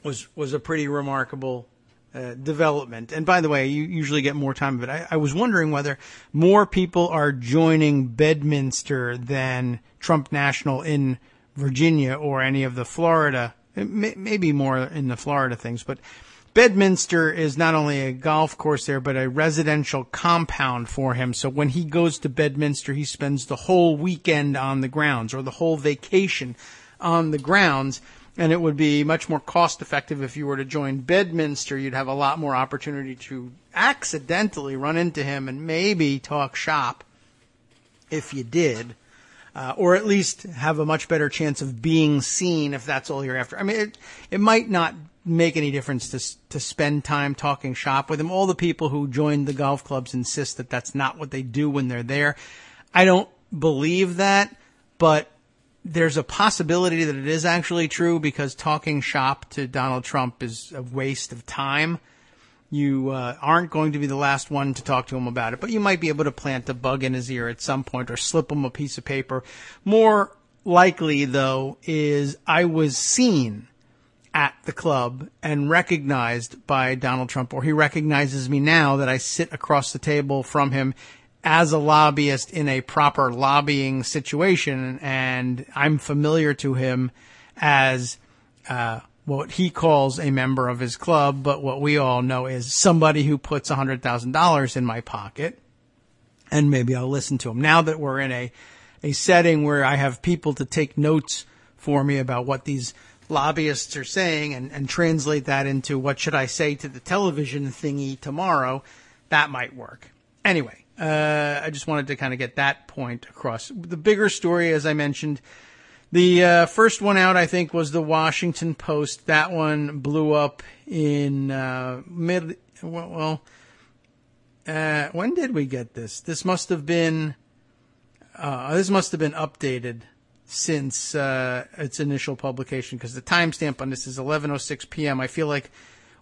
Was a pretty remarkable development. And by the way, you usually get more time of it. I was wondering whether more people are joining Bedminster than Trump National in Virginia or any of the Florida, maybe more in the Florida things. But Bedminster is not only a golf course there, but a residential compound for him. So when he goes to Bedminster, he spends the whole weekend on the grounds or the whole vacation on the grounds. And it would be much more cost effective if you were to join Bedminster. You'd have a lot more opportunity to accidentally run into him and maybe talk shop if you did, or at least have a much better chance of being seen if that's all you're after. I mean, it might not make any difference to spend time talking shop with him. All the people who joined the golf clubs insist that that's not what they do when they're there. I don't believe that, but there's a possibility that it is actually true, because talking shop to Donald Trump is a waste of time. You aren't going to be the last one to talk to him about it, but you might be able to plant a bug in his ear at some point or slip him a piece of paper. More likely, though, is I was seen at the club and recognized by Donald Trump, or he recognizes me now that I sit across the table from him as a lobbyist in a proper lobbying situation, and I'm familiar to him as what he calls a member of his club, but what we all know is somebody who puts $100,000 in my pocket, and maybe I'll listen to him. Now that we're in a setting where I have people to take notes for me about what these lobbyists are saying and translate that into what should I say to the television thingy tomorrow, that might work. Anyway. I just wanted to kind of get that point across. The bigger story, as I mentioned, the first one out, I think, was the Washington Post. That one blew up in when did we get this? This must have been updated since its initial publication, because the timestamp on this is 11:06 p.m. I feel like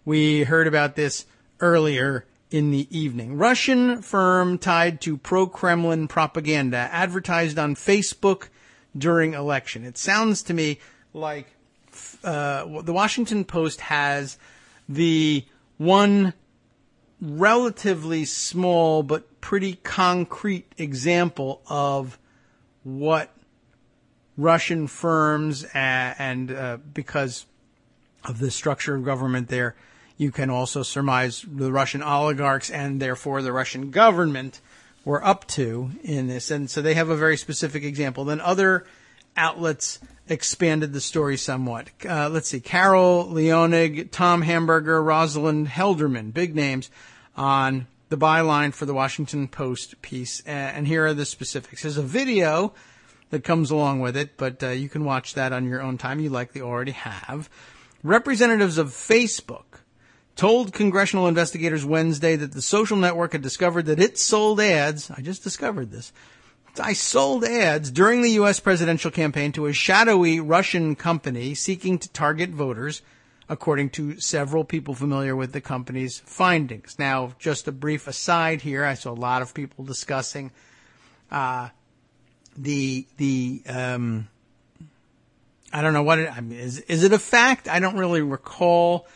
we heard about this earlier in the evening. Russian firm tied to pro-Kremlin propaganda advertised on Facebook during election. It sounds to me like the Washington Post has the one relatively small but pretty concrete example of what Russian firms and because of the structure of government there, you can also surmise the Russian oligarchs and therefore the Russian government were up to in this. And so they have a very specific example. Then other outlets expanded the story somewhat. Let's see, Carol Leonig, Tom Hamburger, Rosalind Helderman, big names on the byline for the Washington Post piece. And here are the specifics. There's a video that comes along with it, but you can watch that on your own time. You likely already have. Representatives of Facebook told congressional investigators Wednesday that the social network had discovered that it sold ads. I just discovered this. I sold ads during the U.S. presidential campaign to a shadowy Russian company seeking to target voters, according to several people familiar with the company's findings. Now, just a brief aside here. I saw a lot of people discussing I don't know what is it a fact? I don't really recall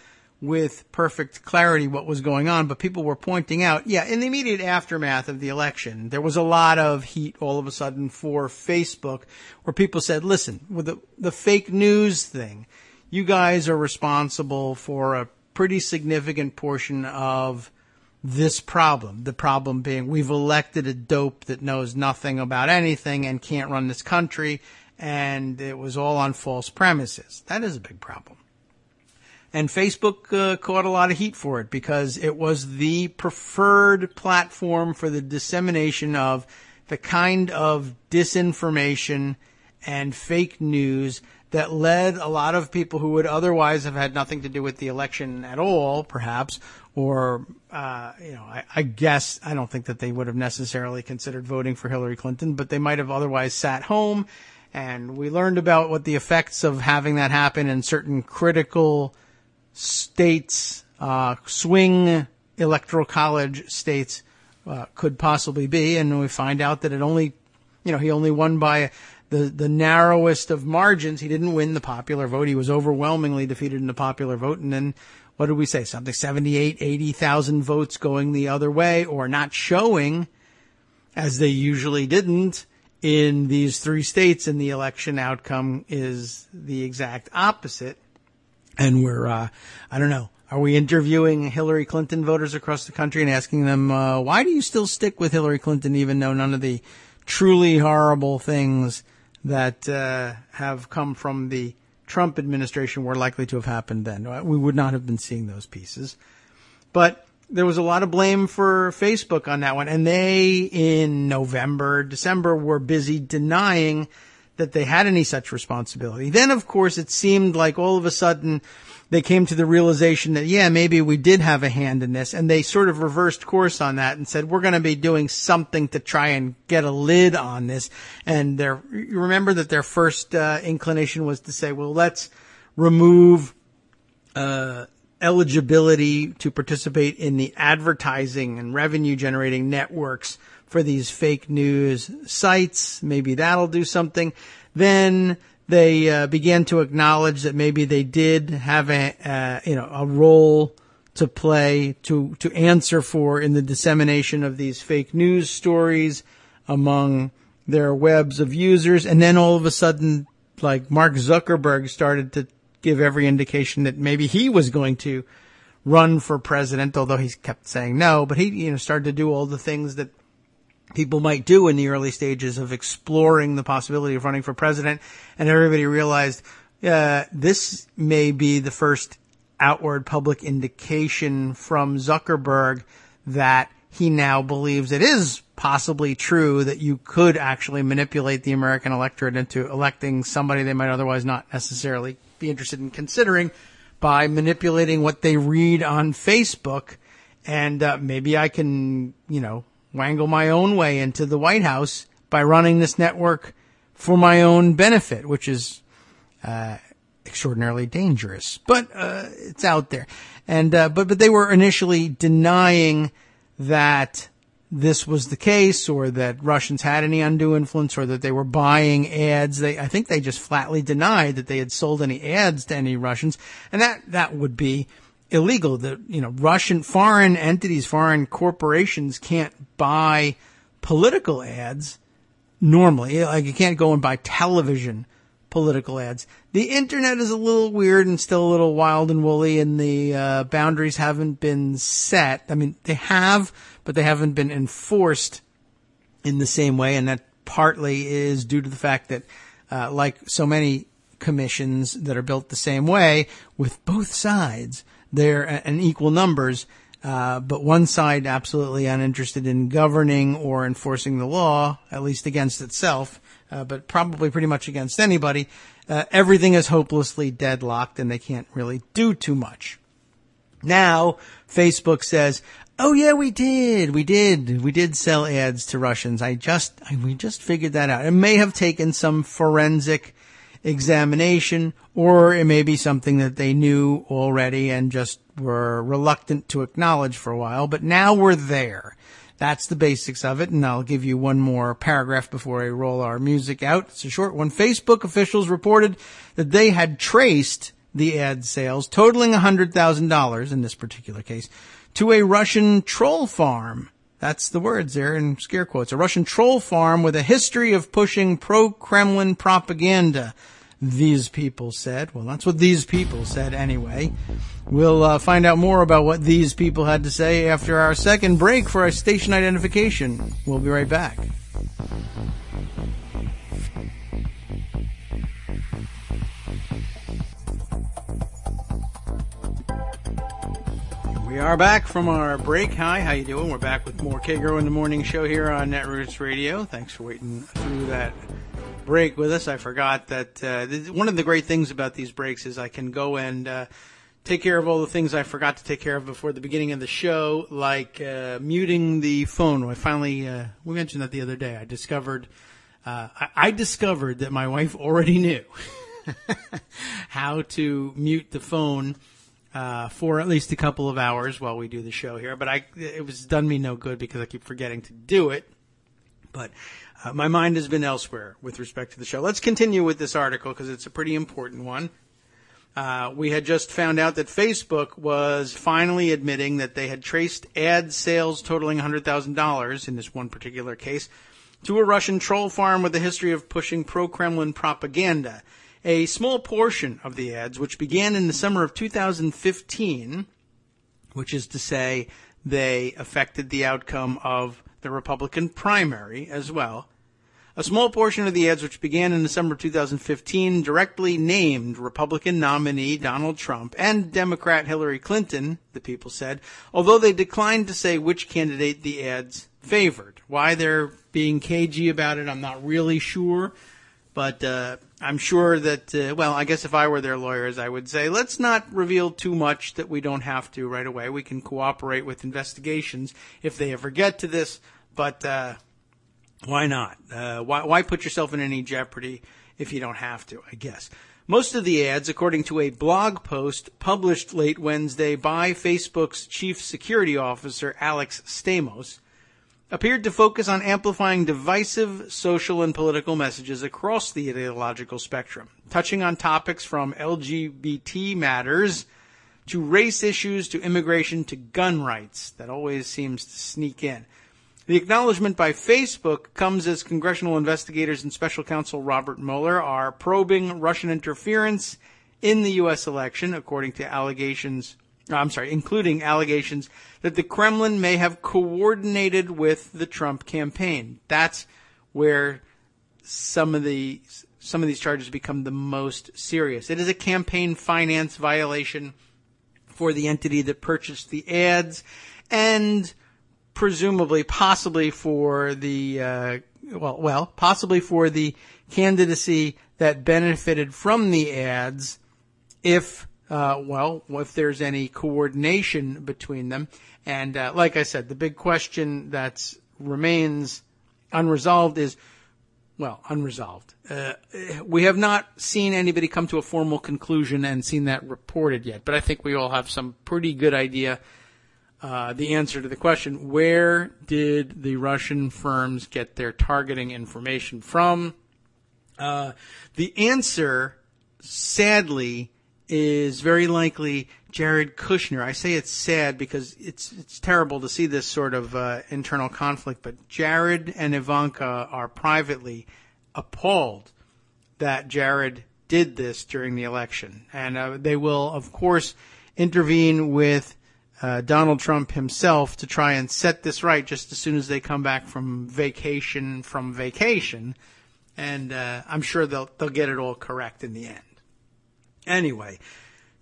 with perfect clarity what was going on, but people were pointing out, in the immediate aftermath of the election, there was a lot of heat all of a sudden for Facebook where people said, listen, with the fake news thing, you guys are responsible for a pretty significant portion of this problem. The problem being we've elected a dope that knows nothing about anything and can't run this country, and it was all on false premises. That is a big problem. And Facebook caught a lot of heat for it because it was the preferred platform for the dissemination of the kind of disinformation and fake news that led a lot of people who would otherwise have had nothing to do with the election at all, perhaps, or, I guess I don't think that they would have necessarily considered voting for Hillary Clinton, but they might have otherwise sat home. And we learned about what the effects of having that happen in certain critical states, swing electoral college states, could possibly be. And we find out that he only won by the narrowest of margins. He didn't win the popular vote. He was overwhelmingly defeated in the popular vote. And then what did we say? Something 80,000 votes going the other way or not showing, as they usually didn't, in these three states, and the election outcome is the exact opposite. And we're, I don't know, are we interviewing Hillary Clinton voters across the country and asking them, why do you still stick with Hillary Clinton even though none of the truly horrible things that have come from the Trump administration were likely to have happened then? We would not have been seeing those pieces. But there was a lot of blame for Facebook on that one. And they, in November, December, were busy denying that they had any such responsibility. Then, of course, it seemed like all of a sudden they came to the realization that, maybe we did have a hand in this. And they sort of reversed course on that and said, we're going to be doing something to try and get a lid on this. And you remember that their first inclination was to say, well, let's remove eligibility to participate in the advertising and revenue generating networks for these fake news sites. Maybe that'll do something. Then they began to acknowledge that maybe they did have a role to play, to answer for in the dissemination of these fake news stories among their webs of users. And then all of a sudden, like Mark Zuckerberg started to give every indication that maybe he was going to run for president, although he kept saying no. But he, started to do all the things that people might do in the early stages of exploring the possibility of running for president. And everybody realized, this may be the first outward public indication from Zuckerberg that he now believes it is possibly true that you could actually manipulate the American electorate into electing somebody they might otherwise not necessarily be interested in considering by manipulating what they read on Facebook. And maybe I can, wangle my own way into the White House by running this network for my own benefit, which is extraordinarily dangerous. But it's out there. And but they were initially denying that this was the case, or that Russians had any undue influence, or that they were buying ads. I think they just flatly denied that they had sold any ads to any Russians. And that would be illegal. The, Russian foreign entities, foreign corporations can't buy political ads normally. Like, you can't go and buy television political ads. The internet is a little weird and still a little wild and woolly, and the boundaries haven't been set. I mean, they have, but they haven't been enforced in the same way, and that partly is due to the fact that, like so many commissions that are built the same way, with both sides, they're in equal numbers, but one side absolutely uninterested in governing or enforcing the law, at least against itself, but probably pretty much against anybody. Everything is hopelessly deadlocked, and they can't really do too much. Now, Facebook says, oh yeah, we did sell ads to Russians. We just figured that out. It may have taken some forensic examination, or it may be something that they knew already and just were reluctant to acknowledge for a while, but now we're there. That's the basics of it, and I'll give you one more paragraph before I roll our music out. It's a short one. Facebook officials reported that they had traced the ad sales, totaling $100,000 in this particular case, to a Russian troll farm. That's the words there in scare quotes. A Russian troll farm with a history of pushing pro-Kremlin propaganda, these people said. Well, that's what these people said anyway. We'll find out more about what these people had to say after our second break for our station identification. We'll be right back. We are back from our break. Hi, how you doing? We're back with more Kagro in the Morning Show here on Netroots Radio. Thanks for waiting through that break with us. I forgot that one of the great things about these breaks is I can go and take care of all the things I forgot to take care of before the beginning of the show, like muting the phone. I finally, we mentioned that the other day. I discovered that my wife already knew how to mute the phone for at least a couple of hours while we do the show here. But it was done me no good because I keep forgetting to do it. But my mind has been elsewhere with respect to the show. Let's continue with this article because it's a pretty important one. We had just found out that Facebook was finally admitting that they had traced ad sales totaling $100,000 in this one particular case to a Russian troll farm with a history of pushing pro-Kremlin propaganda. A small portion of the ads, which began in the summer of 2015, which is to say they affected the outcome of the Republican primary as well. A small portion of the ads, which began in the summer of 2015, directly named Republican nominee Donald Trump and Democrat Hillary Clinton, the people said, although they declined to say which candidate the ads favored. Why they're being cagey about it, I'm not really sure. But I'm sure that, I guess if I were their lawyers, I would say, let's not reveal too much that we don't have to right away. We can cooperate with investigations if they ever get to this, but why not? Why put yourself in any jeopardy if you don't have to, I guess. Most of the ads, according to a blog post published late Wednesday by Facebook's chief security officer, Alex Stamos, appeared to focus on amplifying divisive social and political messages across the ideological spectrum, touching on topics from LGBT matters to race issues to immigration to gun rights. That always seems to sneak in. The acknowledgement by Facebook comes as congressional investigators and special counsel Robert Mueller are probing Russian interference in the U.S. election, including allegations that the Kremlin may have coordinated with the Trump campaign. That's where some of these charges become the most serious. It is a campaign finance violation for the entity that purchased the ads, and presumably, possibly for the possibly for the candidacy that benefited from the ads, if there's any coordination between them. And like I said, the big question that remains unresolved is, unresolved. We have not seen anybody come to a formal conclusion and seen that reported yet, but I think we all have some pretty good idea the answer to the question, where did the Russian firms get their targeting information from? The answer, sadly, is very likely Jared Kushner. I say it's sad because it's terrible to see this sort of internal conflict, but Jared and Ivanka are privately appalled that Jared did this during the election. And they will, of course, intervene with Donald Trump himself to try and set this right just as soon as they come back from vacation. And I'm sure they'll get it all correct in the end. Anyway,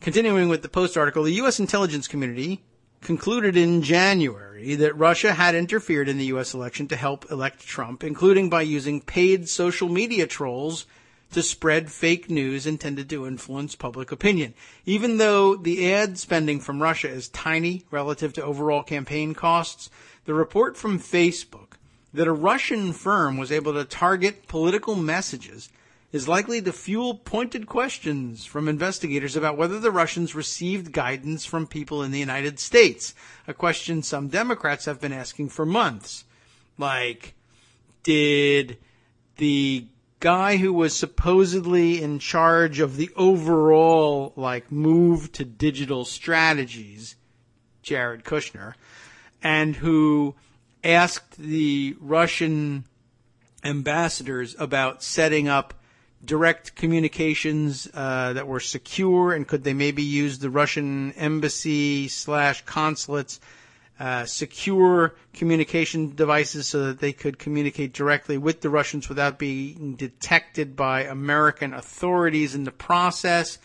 continuing with the Post article, the U.S. intelligence community concluded in January that Russia had interfered in the U.S. election to help elect Trump, including by using paid social media trolls to spread fake news intended to influence public opinion. Even though the ad spending from Russia is tiny relative to overall campaign costs, the report from Facebook that a Russian firm was able to target political messages is likely to fuel pointed questions from investigators about whether the Russians received guidance from people in the United States, a question some Democrats have been asking for months. Like, did the guy who was supposedly in charge of the overall, move to digital strategies, Jared Kushner, and who asked the Russian ambassadors about setting up direct communications that were secure, and could they maybe use the Russian embassy / consulates secure communication devices so that they could communicate directly with the Russians without being detected by American authorities in the process,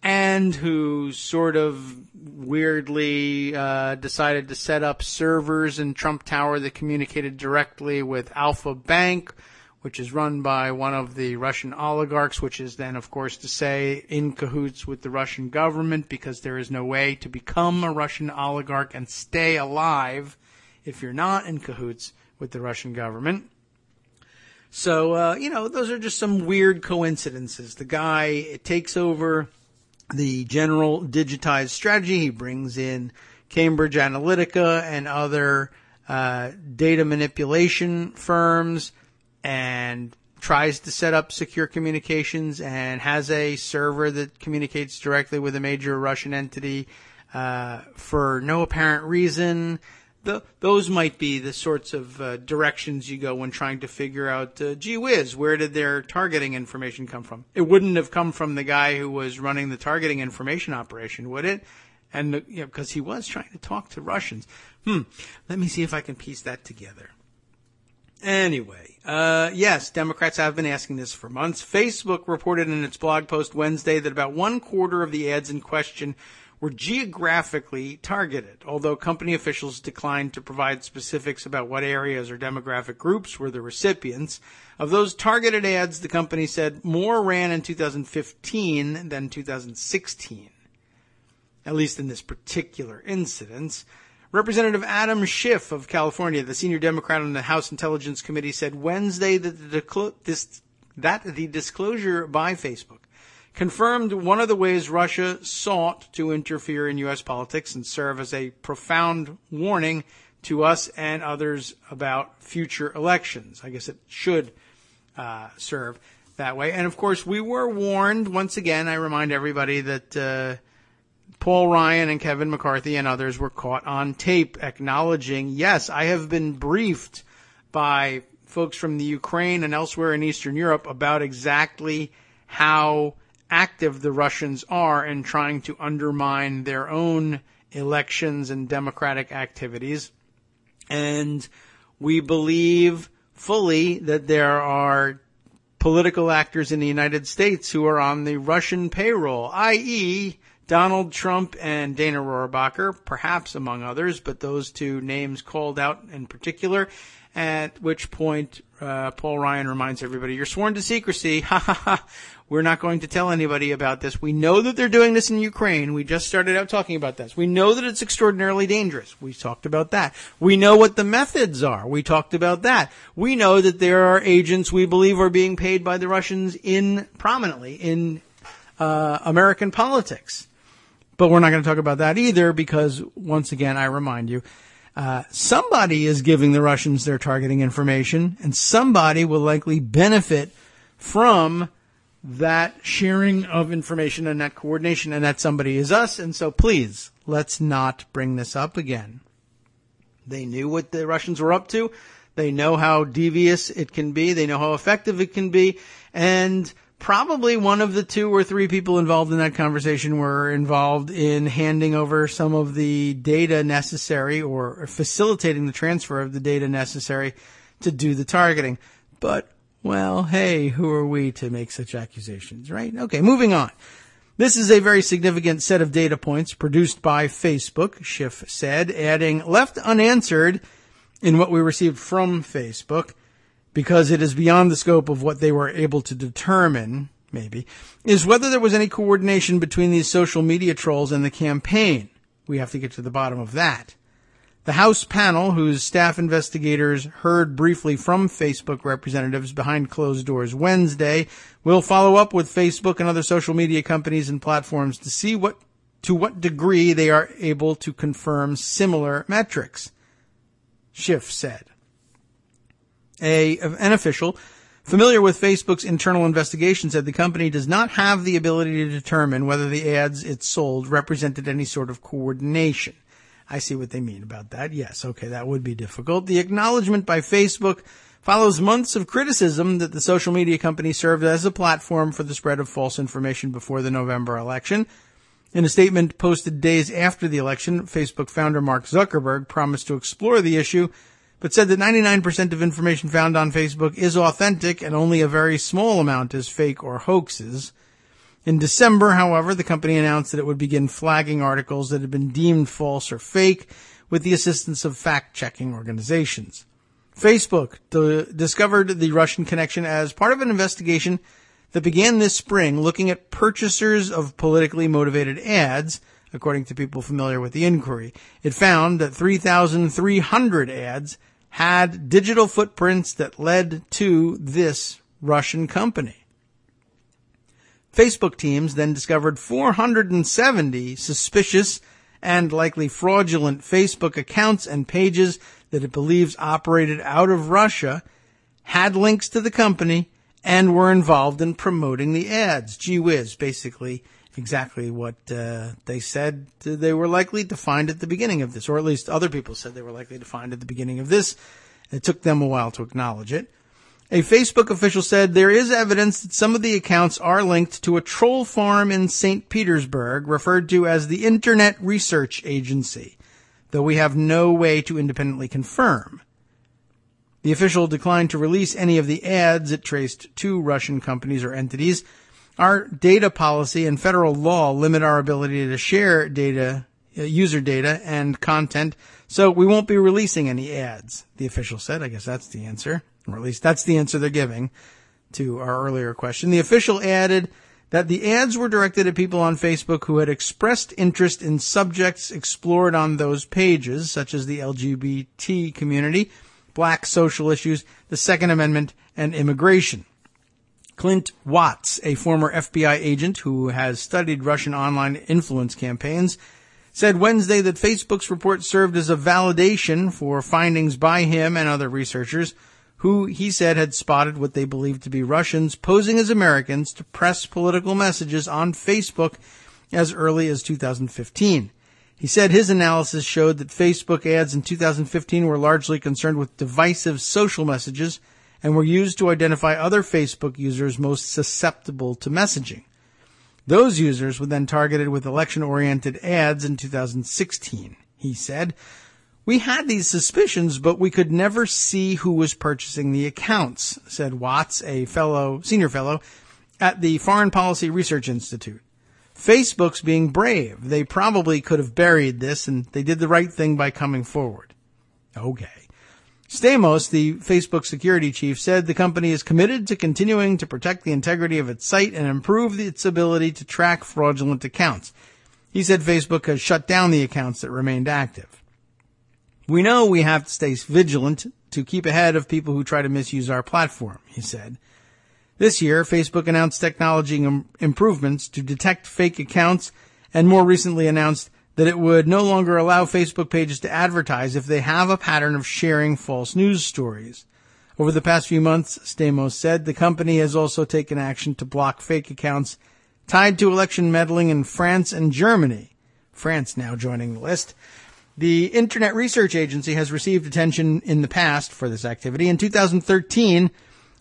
and who sort of weirdly decided to set up servers in Trump Tower that communicated directly with Alpha Bank, which is run by one of the Russian oligarchs, which is then, of course, to say in cahoots with the Russian government, because there is no way to become a Russian oligarch and stay alive if you're not in cahoots with the Russian government. So, those are just some weird coincidences. The guy takes over the general digitized strategy. He brings in Cambridge Analytica and other data manipulation firms, and tries to set up secure communications, and has a server that communicates directly with a major Russian entity for no apparent reason. Those might be the sorts of directions you go when trying to figure out, gee whiz, where did their targeting information come from? It wouldn't have come from the guy who was running the targeting information operation, would it? And because he was trying to talk to Russians. Let me see if I can piece that together. Anyway, yes, Democrats have been asking this for months. Facebook reported in its blog post Wednesday that about 1/4 of the ads in question were geographically targeted, although company officials declined to provide specifics about what areas or demographic groups were the recipients. Of those targeted ads, the company said more ran in 2015 than 2016, at least in this particular incidence. Representative Adam Schiff of California, the senior Democrat on the House Intelligence Committee, said Wednesday that the disclosure by Facebook confirmed one of the ways Russia sought to interfere in U.S. politics and serve as a profound warning to us and others about future elections. I guess it should serve that way. And, of course, we were warned. Once again, I remind everybody that Paul Ryan and Kevin McCarthy and others were caught on tape acknowledging, yes, I have been briefed by folks from the Ukraine and elsewhere in Eastern Europe about exactly how active the Russians are in trying to undermine their own elections and democratic activities. And we believe fully that there are political actors in the United States who are on the Russian payroll, i.e., Donald Trump and Dana Rohrabacher, perhaps among others, but those two names called out in particular, at which point Paul Ryan reminds everybody, you're sworn to secrecy. Ha ha ha. We're not going to tell anybody about this. We know that they're doing this in Ukraine. We just started out talking about this. We know that it's extraordinarily dangerous. We talked about that. We know what the methods are. We talked about that. We know that there are agents we believe are being paid by the Russians prominently in American politics. But we're not going to talk about that either because, once again, I remind you, somebody is giving the Russians their targeting information, and somebody will likely benefit from that sharing of information and that coordination, and that somebody is us. And so please, let's not bring this up again. They knew what the Russians were up to. They know how devious it can be. They know how effective it can be. And probably one of the 2 or 3 people involved in that conversation were involved in handing over some of the data necessary or facilitating the transfer of the data necessary to do the targeting. But, well, hey, who are we to make such accusations, right? Okay, moving on. This is a very significant set of data points produced by Facebook, Schiff said, adding, left unanswered in what we received from Facebook, because it is beyond the scope of what they were able to determine, maybe, is whether there was any coordination between these social media trolls and the campaign. We have to get to the bottom of that. The House panel, whose staff investigators heard briefly from Facebook representatives behind closed doors Wednesday, will follow up with Facebook and other social media companies and platforms to see to what degree they are able to confirm similar metrics, Schiff said. An official familiar with Facebook's internal investigation said the company does not have the ability to determine whether the ads it sold represented any sort of coordination. I see what they mean about that. Yes, okay, that would be difficult. The acknowledgement by Facebook follows months of criticism that the social media company served as a platform for the spread of false information before the November election. In a statement posted days after the election, Facebook founder Mark Zuckerberg promised to explore the issue, but said that 99% of information found on Facebook is authentic and only a very small amount is fake or hoaxes. In December, however, the company announced that it would begin flagging articles that had been deemed false or fake with the assistance of fact-checking organizations. Facebook discovered the Russian connection as part of an investigation that began this spring looking at purchasers of politically motivated ads, according to people familiar with the inquiry. It found that 3,300 ads had digital footprints that led to this Russian company. Facebook teams then discovered 470 suspicious and likely fraudulent Facebook accounts and pages that it believes operated out of Russia, had links to the company, and were involved in promoting the ads. Gee whiz, basically exactly what they said they were likely to find at the beginning of this, or at least other people said they were likely to find at the beginning of this. It took them a while to acknowledge it. A Facebook official said there is evidence that some of the accounts are linked to a troll farm in St. Petersburg referred to as the Internet Research Agency, though we have no way to independently confirm. The official declined to release any of the ads it traced to Russian companies or entities. Our data policy and federal law limit our ability to share data, user data and content, so we won't be releasing any ads, the official said. I guess that's the answer. Or at least that's the answer they're giving to our earlier question. The official added that the ads were directed at people on Facebook who had expressed interest in subjects explored on those pages, such as the LGBT community, black social issues, the Second Amendment, and immigration. Clint Watts, a former FBI agent who has studied Russian online influence campaigns, said Wednesday that Facebook's report served as a validation for findings by him and other researchers who, he said, had spotted what they believed to be Russians posing as Americans to press political messages on Facebook as early as 2015. He said his analysis showed that Facebook ads in 2015 were largely concerned with divisive social messages and were used to identify other Facebook users most susceptible to messaging. Those users were then targeted with election-oriented ads in 2016, he said. We had these suspicions, but we could never see who was purchasing the accounts, said Watts, a senior fellow at the Foreign Policy Research Institute. Facebook's being brave. They probably could have buried this, and they did the right thing by coming forward. Okay. Stamos, the Facebook security chief, said the company is committed to continuing to protect the integrity of its site and improve its ability to track fraudulent accounts. He said Facebook has shut down the accounts that remained active. We know we have to stay vigilant to keep ahead of people who try to misuse our platform, he said. This year, Facebook announced technology improvements to detect fake accounts and more recently announced that it would no longer allow Facebook pages to advertise if they have a pattern of sharing false news stories. Over the past few months, Stamos said, the company has also taken action to block fake accounts tied to election meddling in France and Germany. France now joining the list. The Internet Research Agency has received attention in the past for this activity. In 2013,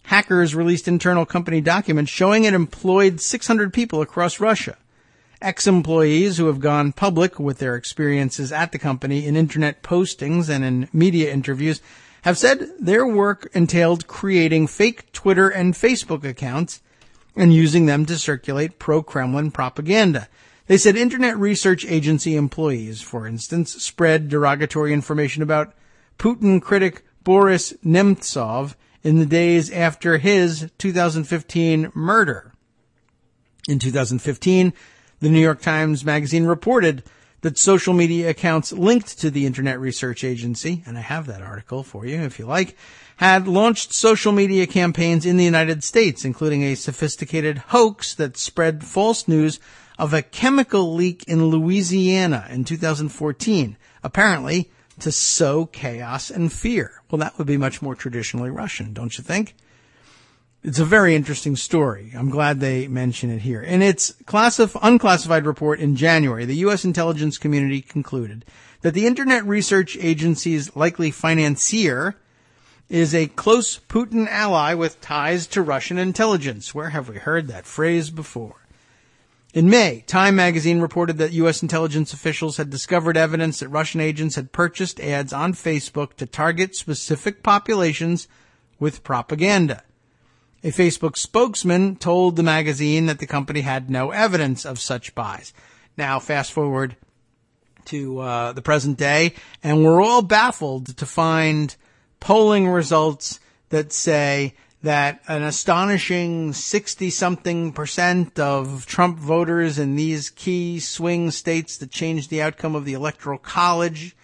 hackers released internal company documents showing it employed 600 people across Russia. Ex-employees who have gone public with their experiences at the company in Internet postings and in media interviews have said their work entailed creating fake Twitter and Facebook accounts and using them to circulate pro-Kremlin propaganda. They said Internet Research Agency employees, for instance, spread derogatory information about Putin critic Boris Nemtsov in the days after his 2015 murder. In 2015, the New York Times Magazine reported that social media accounts linked to the Internet Research Agency, and I have that article for you if you like, had launched social media campaigns in the United States, including a sophisticated hoax that spread false news of a chemical leak in Louisiana in 2014, apparently to sow chaos and fear. Well, that would be much more traditionally Russian, don't you think? It's a very interesting story. I'm glad they mention it here. In its unclassified report in January, the U.S. intelligence community concluded that the Internet Research Agency's likely financier is a close Putin ally with ties to Russian intelligence. Where have we heard that phrase before? In May, Time magazine reported that U.S. intelligence officials had discovered evidence that Russian agents had purchased ads on Facebook to target specific populations with propaganda. A Facebook spokesman told the magazine that the company had no evidence of such buys. Now, fast forward to the present day, and we're all baffled to find polling results that say that an astonishing 60-something% of Trump voters in these key swing states that changed the outcome of the Electoral College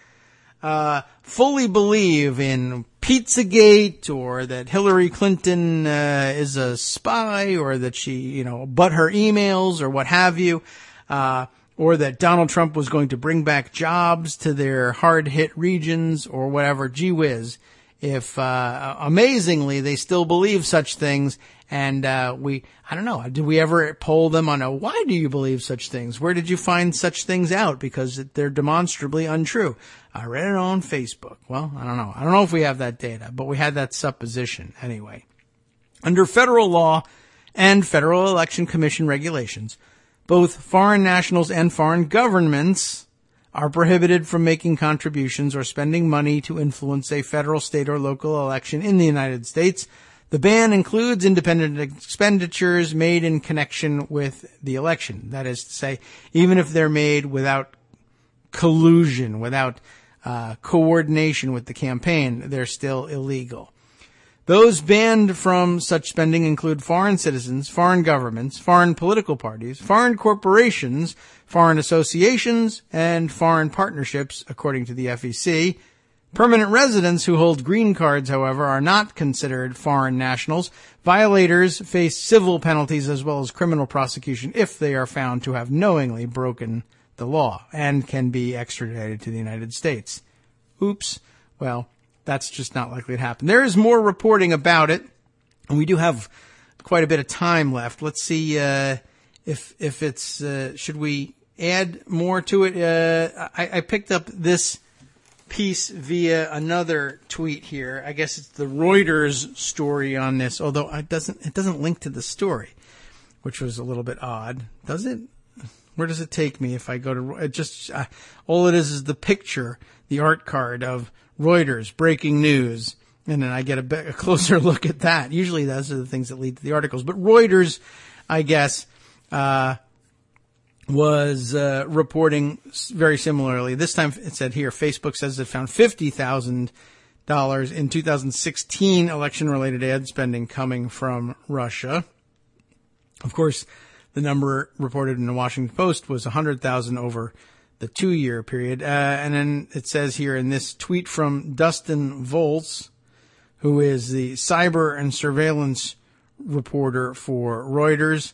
fully believe in Pizzagate, or that Hillary Clinton is a spy, or that she, but her emails, or what have you, or that Donald Trump was going to bring back jobs to their hard-hit regions, or whatever. Gee whiz. If, amazingly, they still believe such things, and I don't know, did we ever poll them on why do you believe such things? Where did you find such things out? Because they're demonstrably untrue. I read it on Facebook. Well, I don't know. I don't know if we have that data, but we had that supposition anyway. Under federal law and Federal Election Commission regulations, both foreign nationals and foreign governments are prohibited from making contributions or spending money to influence a federal, state, or local election in the United States. The ban includes independent expenditures made in connection with the election. That is to say, even if they're made without collusion, without coordination with the campaign, they're still illegal. Those banned from such spending include foreign citizens, foreign governments, foreign political parties, foreign corporations, foreign associations, and foreign partnerships, according to the FEC. Permanent residents who hold green cards, however, are not considered foreign nationals. Violators face civil penalties as well as criminal prosecution if they are found to have knowingly broken the law and can be extradited to the United States. Oops. Well, that's just not likely to happen. There is more reporting about it, and we do have quite a bit of time left. Let's see if it's should we add more to it? I picked up this piece via another tweet here. I guess it's the Reuters story on this, although it doesn't link to the story, which was a little bit odd. Does it? Where does it take me if I go to it? Just all it is the picture, the art card of Reuters breaking news, and then I get a closer look at that. Usually those are the things that lead to the articles, but Reuters, I guess, was reporting very similarly. This time it said here, Facebook says it found $50,000 in 2016 election-related ad spending coming from Russia. Of course, the number reported in the Washington Post was 100,000 over the 2-year period. And then it says here in this tweet from Dustin Volz, who is the cyber and surveillance reporter for Reuters,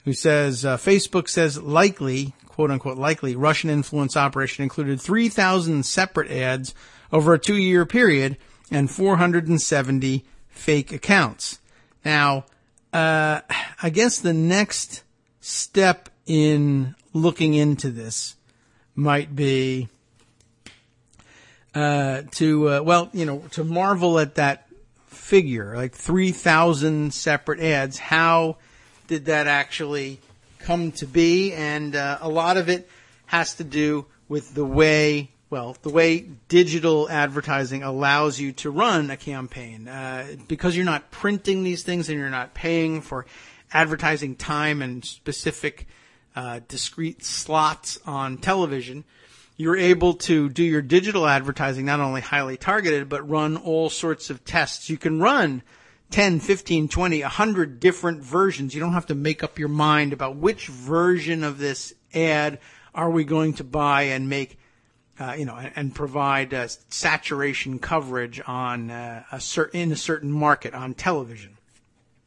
who says, Facebook says likely, quote unquote, likely Russian influence operation included 3,000 separate ads over a 2-year period and 470 fake accounts. Now, I guess the next step in looking into this might be to marvel at that figure, like 3,000 separate ads. How did that actually come to be? And a lot of it has to do with the way digital advertising allows you to run a campaign. Because you're not printing these things and you're not paying for advertising time and specific discrete slots on television, you're able to do your digital advertising not only highly targeted, but run all sorts of tests. You can run 10, 15, 20, 100 different versions. You don't have to make up your mind about which version of this ad are we going to buy and make, and provide saturation coverage on in a certain market on television.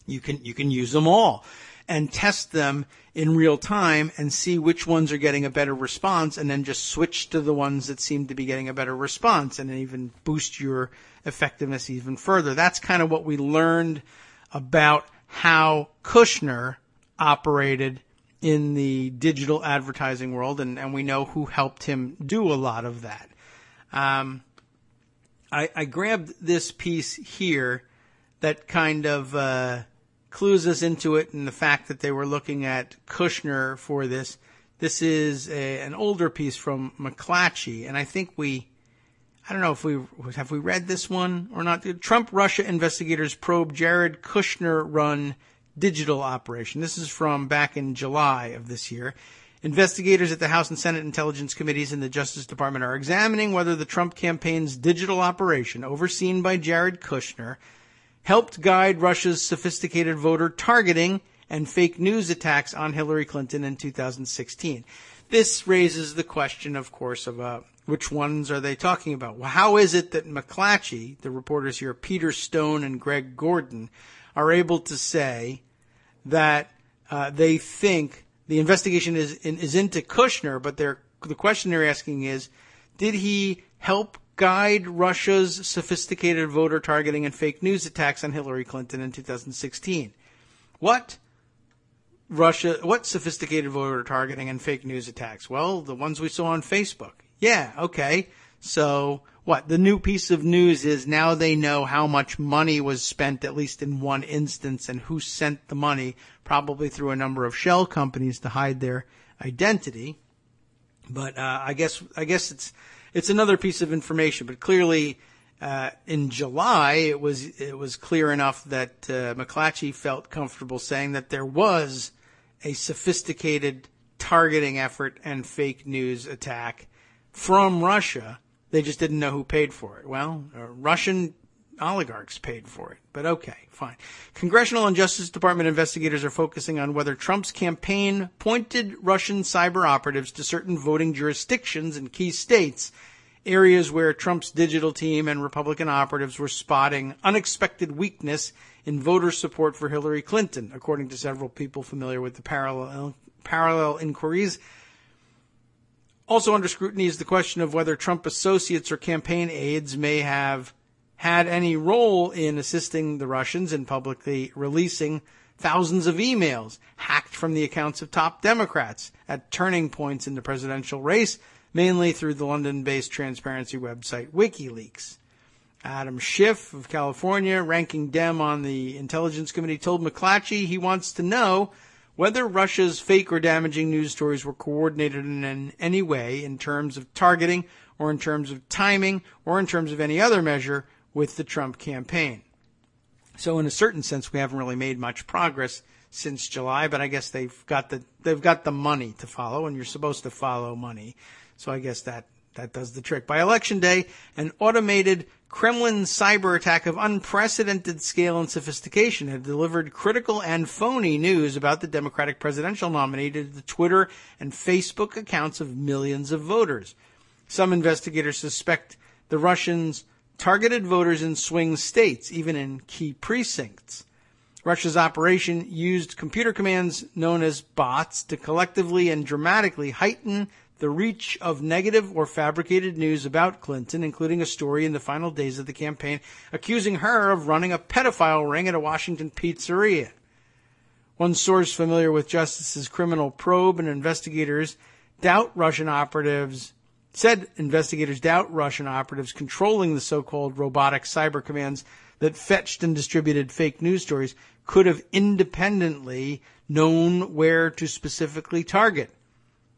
You can use them all and test them in real time and see which ones are getting a better response, and then just switch to the ones that seem to be getting a better response, and then even boost your effectiveness even further. That's kind of what we learned about how Kushner operated in the digital advertising world, and we know who helped him do a lot of that. I grabbed this piece here that kind of clues us into it, and the fact that they were looking at Kushner for this. This is an older piece from McClatchy, and I think I don't know if have we read this one or not. Trump Russia investigators probe Jared Kushner run digital operation. This is from back in July of this year. Investigators at the House and Senate Intelligence Committees and the Justice Department are examining whether the Trump campaign's digital operation, overseen by Jared Kushner, helped guide Russia's sophisticated voter targeting and fake news attacks on Hillary Clinton in 2016. This raises the question, of course, of which ones are they talking about? Well, how is it that McClatchy, the reporters here, Peter Stone and Greg Gordon, are able to say that they think the investigation is into Kushner, but the question they're asking is, did he help guide Russia's sophisticated voter targeting and fake news attacks on Hillary Clinton in 2016? What sophisticated voter targeting and fake news attacks? Well, the ones we saw on Facebook. Yeah, okay. So what? The new piece of news is now they know how much money was spent, at least in one instance, and who sent the money, probably through a number of shell companies to hide their identity. But I guess it's another piece of information. But clearly, in July, it was clear enough that McClatchy felt comfortable saying that there was a sophisticated targeting effort and fake news attack from Russia. They just didn't know who paid for it. Well, Russian oligarchs paid for it. But okay, fine. Congressional and Justice Department investigators are focusing on whether Trump's campaign pointed Russian cyber operatives to certain voting jurisdictions in key states, areas where Trump's digital team and Republican operatives were spotting unexpected weakness in voter support for Hillary Clinton, according to several people familiar with the parallel inquiries. Also under scrutiny is the question of whether Trump associates or campaign aides may have had any role in assisting the Russians in publicly releasing thousands of emails hacked from the accounts of top Democrats at turning points in the presidential race, mainly through the London-based transparency website WikiLeaks. Adam Schiff of California, ranking Dem on the Intelligence Committee, told McClatchy he wants to know whether Russia's fake or damaging news stories were coordinated in any way in terms of targeting or in terms of timing or in terms of any other measure with the Trump campaign. So in a certain sense, we haven't really made much progress since July, but I guess they've got the money to follow, and you're supposed to follow money. So I guess that does the trick. By Election Day, an automated Kremlin cyber attack of unprecedented scale and sophistication had delivered critical and phony news about the Democratic presidential nominee to the Twitter and Facebook accounts of millions of voters. Some investigators suspect the Russians targeted voters in swing states, even in key precincts. Russia's operation used computer commands known as bots to collectively and dramatically heighten the reach of negative or fabricated news about Clinton, including a story in the final days of the campaign accusing her of running a pedophile ring at a Washington pizzeria. One source familiar with Justice's criminal probe and investigators doubt Russian operatives controlling the so-called robotic cyber commands that fetched and distributed fake news stories could have independently known where to specifically target,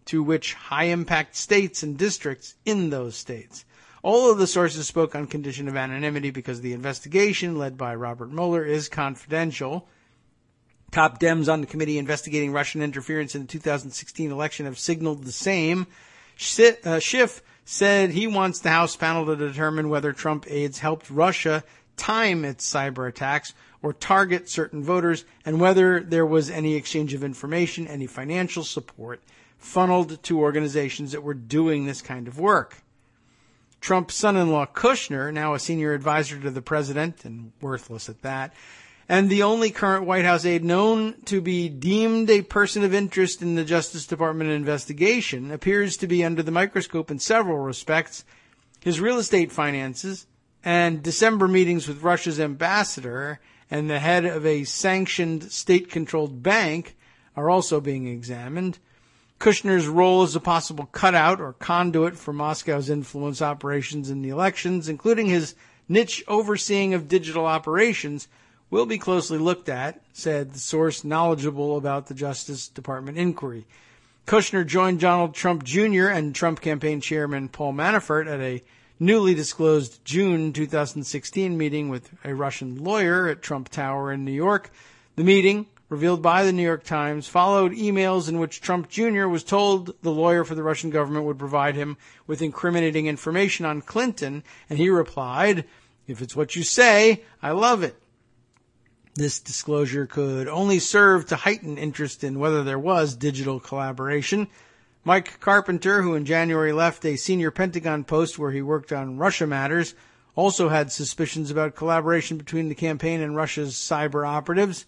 to which high-impact states and districts in those states. All of the sources spoke on condition of anonymity because the investigation, led by Robert Mueller, is confidential. Top Dems on the committee investigating Russian interference in the 2016 election have signaled the same. Schiff said he wants the House panel to determine whether Trump aides helped Russia time its cyber attacks or target certain voters, and whether there was any exchange of information, any financial support funneled to organizations that were doing this kind of work. Trump's son-in-law Kushner, now a senior advisor to the president, and worthless at that, and the only current White House aide known to be deemed a person of interest in the Justice Department investigation, appears to be under the microscope in several respects. His real estate finances and December meetings with Russia's ambassador and the head of a sanctioned state-controlled bank are also being examined. Kushner's role as a possible cutout or conduit for Moscow's influence operations in the elections, including his niche overseeing of digital operations, will be closely looked at, said the source knowledgeable about the Justice Department inquiry. Kushner joined Donald Trump Jr. and Trump campaign chairman Paul Manafort at a newly disclosed June 2016 meeting with a Russian lawyer at Trump Tower in New York. The meeting, revealed by the New York Times, followed emails in which Trump Jr. was told the lawyer for the Russian government would provide him with incriminating information on Clinton, and he replied, "If it's what you say, I love it." This disclosure could only serve to heighten interest in whether there was digital collaboration. Mike Carpenter, who in January left a senior Pentagon post where he worked on Russia matters, also had suspicions about collaboration between the campaign and Russia's cyber operatives.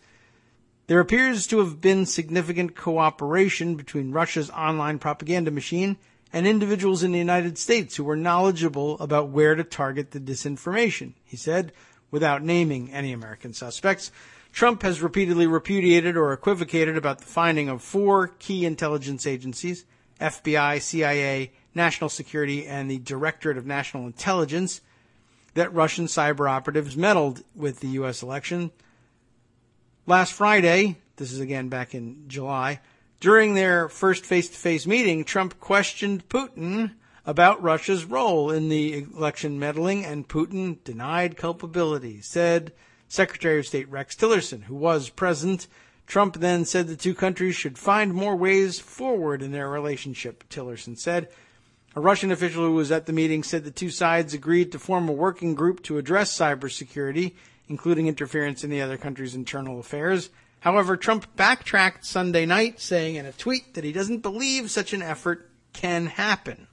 There appears to have been significant cooperation between Russia's online propaganda machine and individuals in the United States who were knowledgeable about where to target the disinformation, he said, without naming any American suspects. Trump has repeatedly repudiated or equivocated about the finding of 4 key intelligence agencies, FBI, CIA, National Security, and the Directorate of National Intelligence, that Russian cyber operatives meddled with the U.S. election. Last Friday, this is again back in July, during their first face-to-face meeting, Trump questioned Putin about Russia's role in the election meddling, and Putin denied culpability, said Secretary of State Rex Tillerson, who was present. Trump then said the two countries should find more ways forward in their relationship, Tillerson said. A Russian official who was at the meeting said the two sides agreed to form a working group to address cybersecurity, including interference in the other country's internal affairs. However, Trump backtracked Sunday night, saying in a tweet that he doesn't believe such an effort can happen.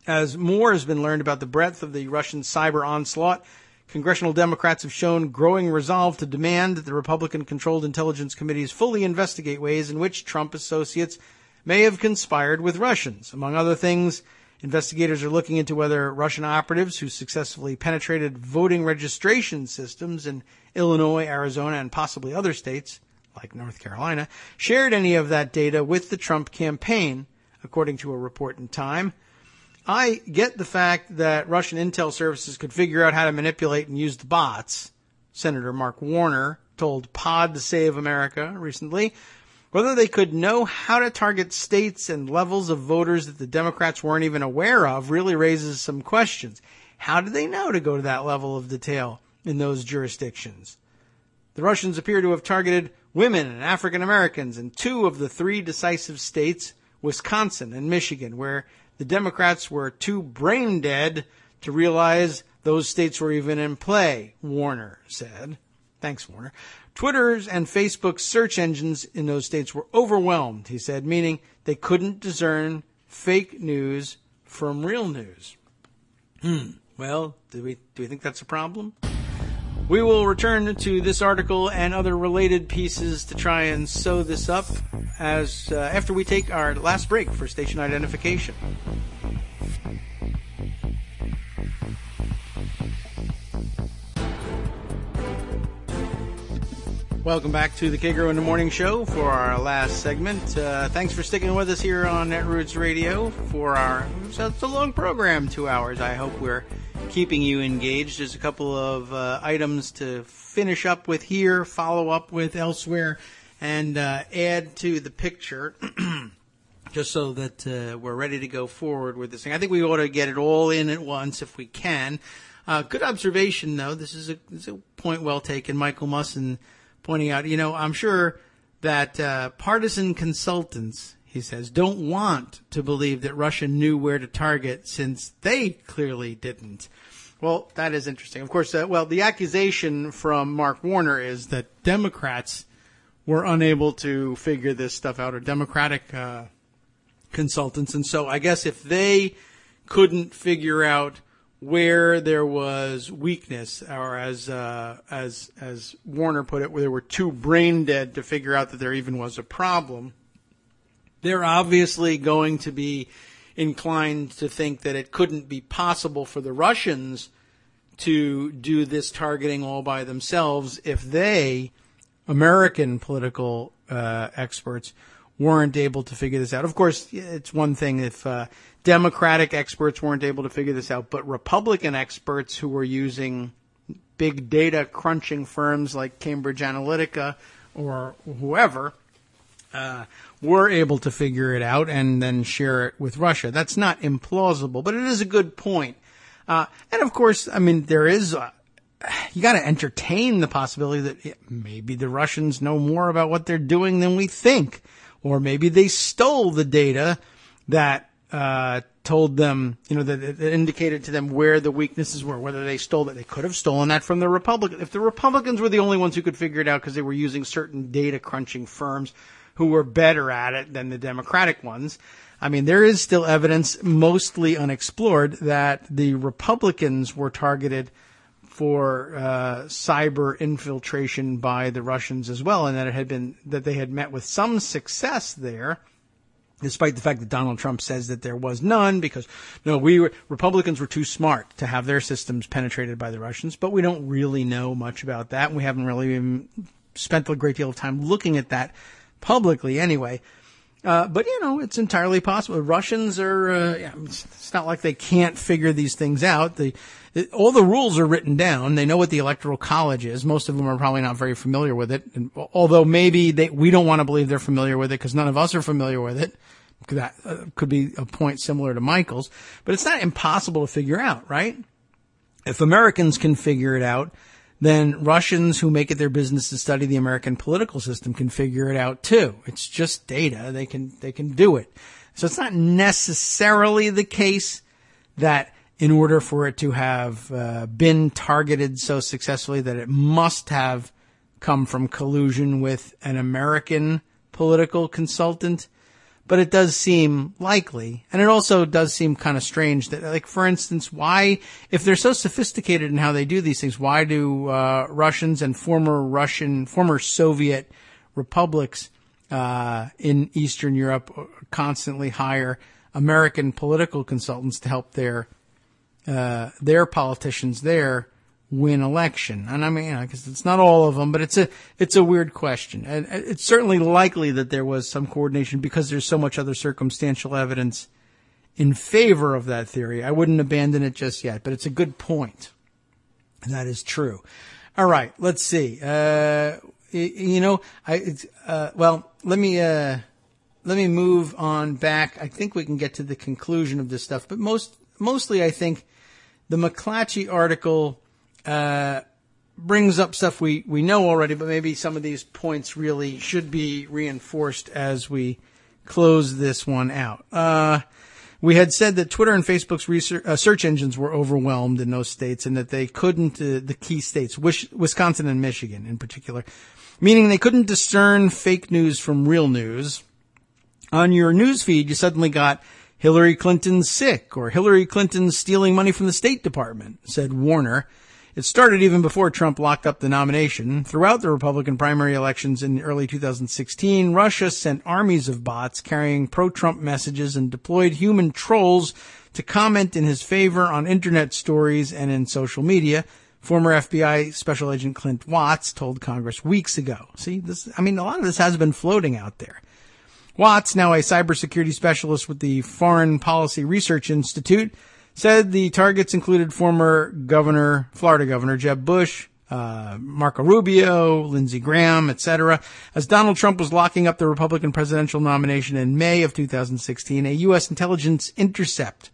As more has been learned about the breadth of the Russian cyber onslaught, congressional Democrats have shown growing resolve to demand that the Republican-controlled intelligence committees fully investigate ways in which Trump associates may have conspired with Russians. Among other things, investigators are looking into whether Russian operatives who successfully penetrated voting registration systems in Illinois, Arizona, and possibly other states, like North Carolina, shared any of that data with the Trump campaign, according to a report in Time. I get the fact that Russian intel services could figure out how to manipulate and use the bots, Senator Mark Warner told Pod to Save America recently. Whether they could know how to target states and levels of voters that the Democrats weren't even aware of really raises some questions. How did they know to go to that level of detail in those jurisdictions? The Russians appear to have targeted women and African Americans in 2 of the 3 decisive states, Wisconsin and Michigan, where the Democrats were too brain dead to realize those states were even in play, Warner said. Thanks, Warner. Twitter's and Facebook's search engines in those states were overwhelmed, he said, meaning they couldn't discern fake news from real news. Well, do we think that's a problem? We will return to this article and other related pieces to try and sew this up as after we take our last break for station identification. Welcome back to the Kagro in the Morning Show for our last segment. Thanks for sticking with us here on Netroots Radio for it's a long program, 2 hours. I hope we're keeping you engaged. There's a couple of items to finish up with here, follow up with elsewhere, and add to the picture just so that we're ready to go forward with this thing. I think we ought to get it all in at once if we can. Good observation, though. This is a point well taken. Michael Musson pointing out, I'm sure that partisan consultants, he says, don't want to believe that Russia knew where to target since they clearly didn't. Well, that is interesting. Of course, the accusation from Mark Warner is that Democrats were unable to figure this stuff out, or Democratic consultants. And so I guess if they couldn't figure out where there was weakness, or as Warner put it, where they were too brain dead to figure out that there even was a problem, they're obviously going to be inclined to think that it couldn't be possible for the Russians to do this targeting all by themselves if they, American political experts, weren't able to figure this out. Of course, it's one thing if Democratic experts weren't able to figure this out, but Republican experts who were using big data crunching firms like Cambridge Analytica or whoever were able to figure it out and then share it with Russia. That's not implausible, but it is a good point. And of course, there is, you got to entertain the possibility that maybe the Russians know more about what they're doing than we think. Or maybe they stole the data that told them, that indicated to them where the weaknesses were, whether they stole it. They could have stolen that from the Republicans. If the Republicans were the only ones who could figure it out because they were using certain data crunching firms who were better at it than the Democratic ones, there is still evidence, mostly unexplored, that the Republicans were targeted for cyber infiltration by the Russians as well, and that they had met with some success there, despite the fact that Donald Trump says that there was none, because Republicans were too smart to have their systems penetrated by the Russians. But we don't really know much about that, and we haven't really even spent a great deal of time looking at that publicly anyway. But it's entirely possible. The Russians are, it's not like they can't figure these things out. All the rules are written down. They know what the Electoral College is. Most of them are probably not very familiar with it. And, although maybe we don't want to believe they're familiar with it because none of us are familiar with it. That could be a point similar to Michael's. But it's not impossible to figure out, right? If Americans can figure it out, then Russians who make it their business to study the American political system can figure it out too. It's just data. They can do it. So it's not necessarily the case that in order for it to have been targeted so successfully that it must have come from collusion with an American political consultant. But it does seem likely. And it also does seem kind of strange that, like, for instance, why, if they're so sophisticated in how they do these things, why do Russians and former Soviet republics in Eastern Europe constantly hire American political consultants to help their politicians there win election? And I guess it's not all of them, but it's a weird question. And it's certainly likely that there was some coordination because there's so much other circumstantial evidence in favor of that theory. I wouldn't abandon it just yet, but it's a good point. That is true. All right, let's see. Let me move on back. I think we can get to the conclusion of this stuff, but mostly I think the McClatchy article brings up stuff we know already, but maybe some of these points really should be reinforced as we close this one out. We had said that Twitter and Facebook's search engines were overwhelmed in those states and that they couldn't, the key states, Wisconsin and Michigan in particular, meaning they couldn't discern fake news from real news. On your news feed, you suddenly got Hillary Clinton's sick or Hillary Clinton's stealing money from the State Department, said Warner. It started even before Trump locked up the nomination. Throughout the Republican primary elections in early 2016, Russia sent armies of bots carrying pro-Trump messages and deployed human trolls to comment in his favor on internet stories and in social media. Former FBI Special Agent Clint Watts told Congress weeks ago. See, a lot of this has been floating out there. Watts, now a cybersecurity specialist with the Foreign Policy Research Institute, said the targets included former Florida Governor Jeb Bush, Marco Rubio, Lindsey Graham, etc. As Donald Trump was locking up the Republican presidential nomination in May of 2016, a U.S. intelligence intercept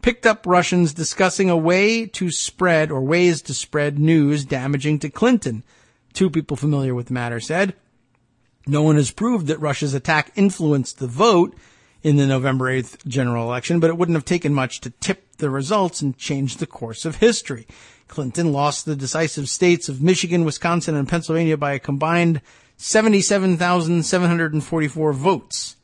picked up Russians discussing ways to spread news damaging to Clinton. Two people familiar with the matter said. No one has proved that Russia's attack influenced the vote in the November 8th general election, but it wouldn't have taken much to tip the results and change the course of history. Clinton lost the decisive states of Michigan, Wisconsin, and Pennsylvania by a combined 77,744 votes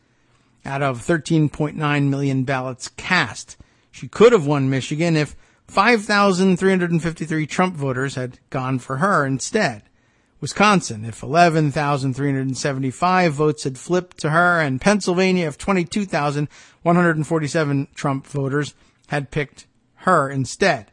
out of 13.9 million ballots cast. She could have won Michigan if 5,353 Trump voters had gone for her instead. Wisconsin, if 11,375 votes had flipped to her, and Pennsylvania, if 22,147 Trump voters had picked her instead.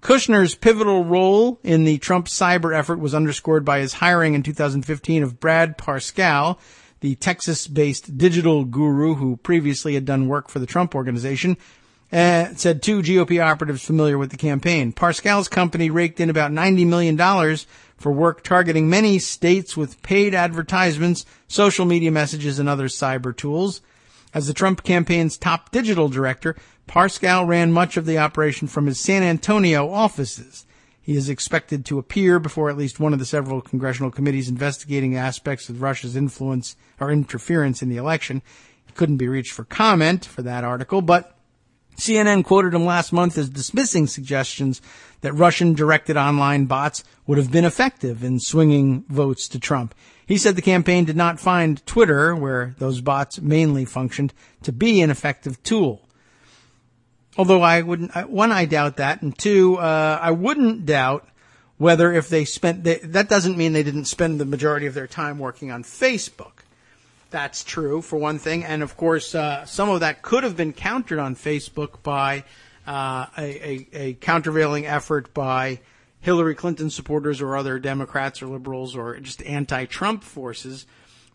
Kushner's pivotal role in the Trump cyber effort was underscored by his hiring in 2015 of Brad Parscale, the Texas-based digital guru who previously had done work for the Trump Organization, said two GOP operatives familiar with the campaign. Parscale's company raked in about $90 million for work targeting many states with paid advertisements, social media messages, and other cyber tools. As the Trump campaign's top digital director, Parscale ran much of the operation from his San Antonio offices. He is expected to appear before at least one of the several congressional committees investigating aspects of Russia's influence or interference in the election. He couldn't be reached for comment for that article, but CNN quoted him last month as dismissing suggestions that Russian-directed online bots would have been effective in swinging votes to Trump. He said the campaign did not find Twitter, where those bots mainly functioned, to be an effective tool. Although I doubt that, and two, I wouldn't doubt whether if they that doesn't mean they didn't spend the majority of their time working on Facebook. That's true, for one thing. And, of course, some of that could have been countered on Facebook by a countervailing effort by Hillary Clinton supporters or other Democrats or liberals or just anti-Trump forces.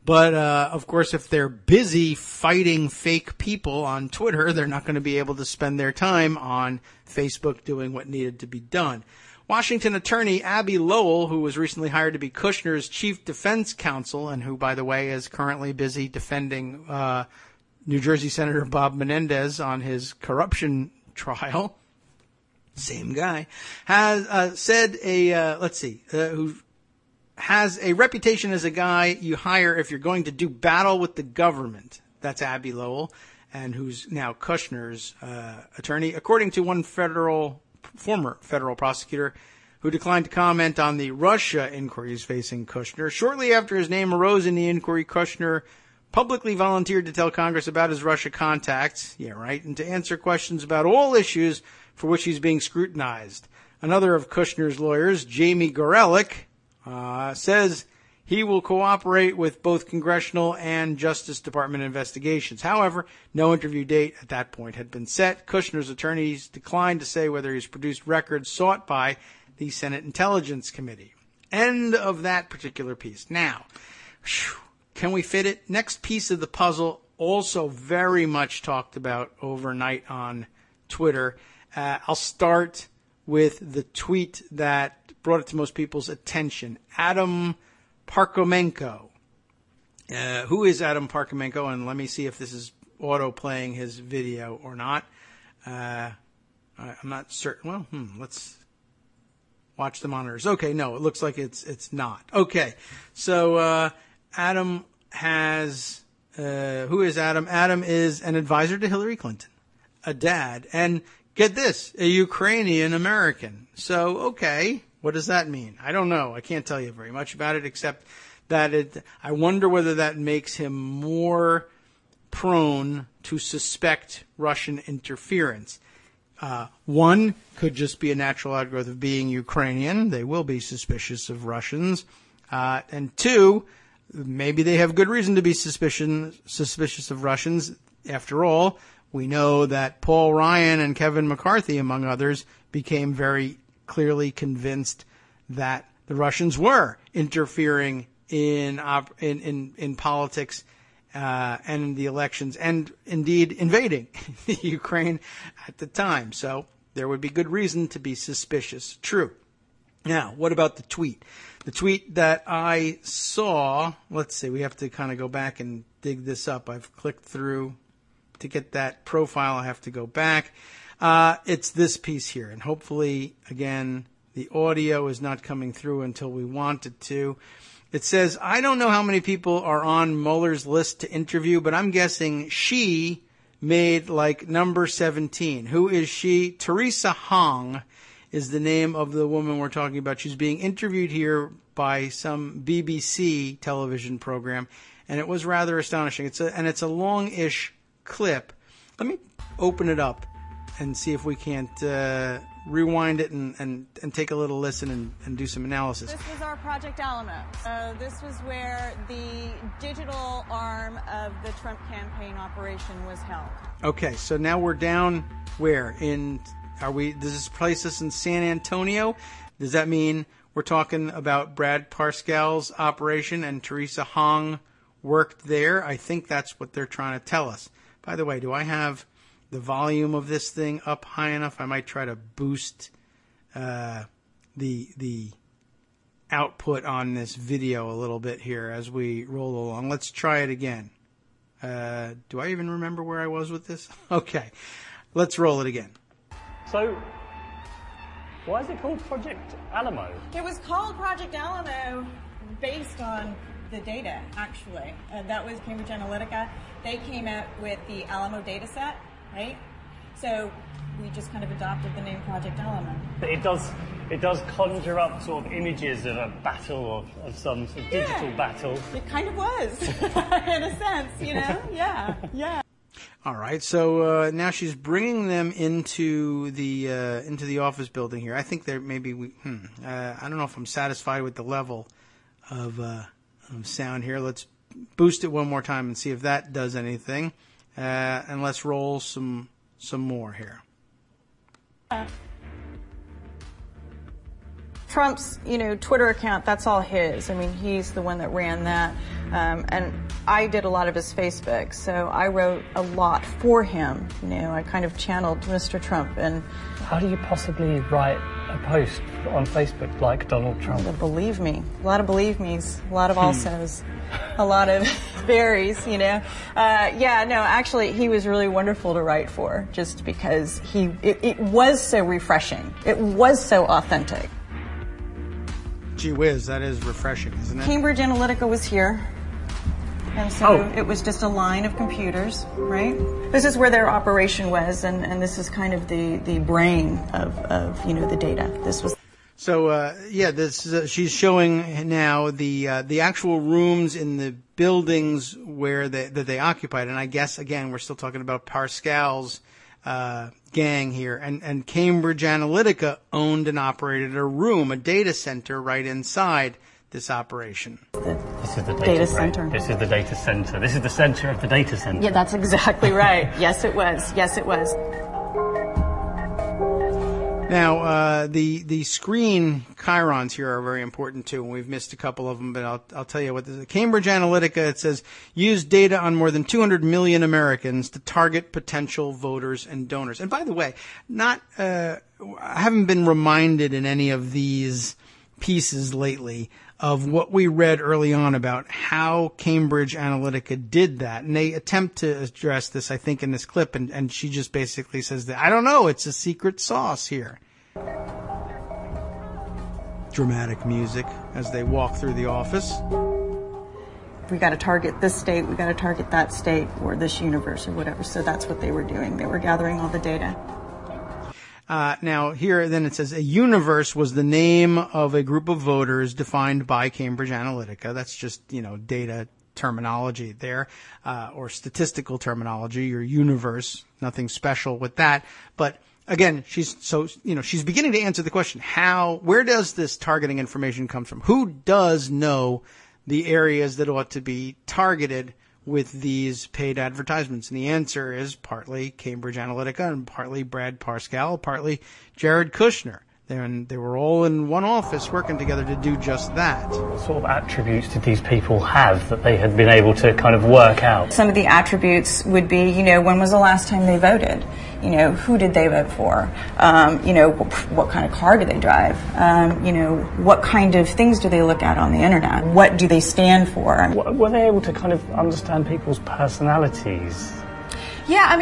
But, of course, if they're busy fighting fake people on Twitter, they're not going to be able to spend their time on Facebook doing what needed to be done. Washington attorney Abby Lowell, who was recently hired to be Kushner's chief defense counsel and who, by the way, is currently busy defending New Jersey Senator Bob Menendez on his corruption trial, same guy, has who has a reputation as a guy you hire if you're going to do battle with the government. That's Abby Lowell, and who's now Kushner's attorney, according to one former federal prosecutor who declined to comment on the Russia inquiries facing Kushner. Shortly after his name arose in the inquiry, Kushner publicly volunteered to tell Congress about his Russia contacts, and to answer questions about all issues for which he's being scrutinized. Another of Kushner's lawyers, Jamie Gorelick, says he will cooperate with both congressional and Justice Department investigations. However, no interview date at that point had been set. Kushner's attorneys declined to say whether he's produced records sought by the Senate Intelligence Committee. End of that particular piece. Now, can we fit it? Next piece of the puzzle, also very much talked about overnight on Twitter. I'll start with the tweet that brought it to most people's attention. Adam Parkomenko. Who is Adam Parkomenko? And let me see if this is auto-playing his video or not. I'm not certain. Well, let's watch the monitors. Okay, no, it looks like it's not. Okay, so Adam has... who is Adam? Adam is an advisor to Hillary Clinton, a dad, and get this, a Ukrainian American. So, okay, what does that mean? I don't know. I can't tell you very much about it, except that I wonder whether that makes him more prone to suspect Russian interference. One could just be a natural outgrowth of being Ukrainian. They will be suspicious of Russians. And two, maybe they have good reason to be suspicious of Russians. After all, we know that Paul Ryan and Kevin McCarthy, among others, became very clearly convinced that the Russians were interfering in politics and in the elections, and indeed invading Ukraine at the time. So there would be good reason to be suspicious. True. Now, what about the tweet? The tweet that I saw, let's see, we have to kind of go back and dig this up. I've clicked through to get that profile. I have to go back. It's this piece here, and hopefully, again, the audio is not coming through until we want it to. It says, I don't know how many people are on Mueller's list to interview, but I'm guessing she made like number 17. Who is she? Teresa Hong is the name of the woman we're talking about. She's being interviewed here by some BBC television program, and it was rather astonishing. It's a long-ish clip. Let me open it up and see if we can't rewind it and take a little listen and do some analysis. This was our Project Alamo. This was where the digital arm of the Trump campaign operation was held. Okay, so now we're down where? Does this place us in San Antonio? Does that mean we're talking about Brad Parscale's operation and Teresa Hong worked there? I think that's what they're trying to tell us. By the way, do I have the volume of this thing up high enough? I might try to boost the output on this video a little bit here as we roll along. Let's try it again. Do I even remember where I was with this? Okay, let's roll it again. So, why is it called Project Alamo? It was called Project Alamo based on the data, actually. That was Cambridge Analytica. They came out with the Alamo data set, right? So we just kind of adopted the name Project Alamo. It does conjure up sort of images of a battle of some sort of digital battle. It kind of was, in a sense, you know? Yeah. All right, so now she's bringing them into the office building here. I think there maybe I don't know if I'm satisfied with the level of sound here. Let's boost it one more time and see if that does anything. And let's roll some more here. Trump's, Twitter account, that's all his. I mean, he's the one that ran that. And I did a lot of his Facebook, so I wrote a lot for him. I kind of channeled Mr. Trump. And how do you possibly write a post on Facebook like Donald Trump? Believe me. A lot of believe me's, a lot of alsos, a lot of berries, actually, he was really wonderful to write for, just because it was so refreshing. It was so authentic. Gee whiz, that is refreshing, isn't it? Cambridge Analytica was here. And so It was just a line of computers, right? This is where their operation was, and this is kind of the brain of the data. This was. So, she's showing now the actual rooms in the buildings that they occupied. And I guess, again, we're still talking about Parscale's gang here. And Cambridge Analytica owned and operated a room, a data center right inside this operation. This is the data center. This is the data center. This is the center of the data center. Yeah, that's exactly right. Yes, it was. Yes, it was. Now, the screen chyrons here are very important too, and we've missed a couple of them, but I'll tell you what this is. Cambridge Analytica, it says, used data on more than 200 million Americans to target potential voters and donors. And by the way, I haven't been reminded in any of these pieces lately of what we read early on about how Cambridge Analytica did that. And they attempt to address this, I think, in this clip, and she just basically says that, I don't know, it's a secret sauce here. Dramatic music as they walk through the office. We got to target this state, we got to target that state, or this universe, or whatever. So that's what they were doing. They were gathering all the data. Now, here then it says a universe was the name of a group of voters defined by Cambridge Analytica. That's just, data terminology there, or statistical terminology, your universe, nothing special with that. But again, she's beginning to answer the question, where does this targeting information come from? Who does know the areas that ought to be targeted with these paid advertisements? And the answer is partly Cambridge Analytica and partly Brad Parscale, partly Jared Kushner. They were all in one office working together to do just that. What sort of attributes did these people have that they had been able to kind of work out? Some of the attributes would be, when was the last time they voted? Who did they vote for? What kind of car do they drive? What kind of things do they look at on the internet? What do they stand for? Were they able to kind of understand people's personalities? Yeah,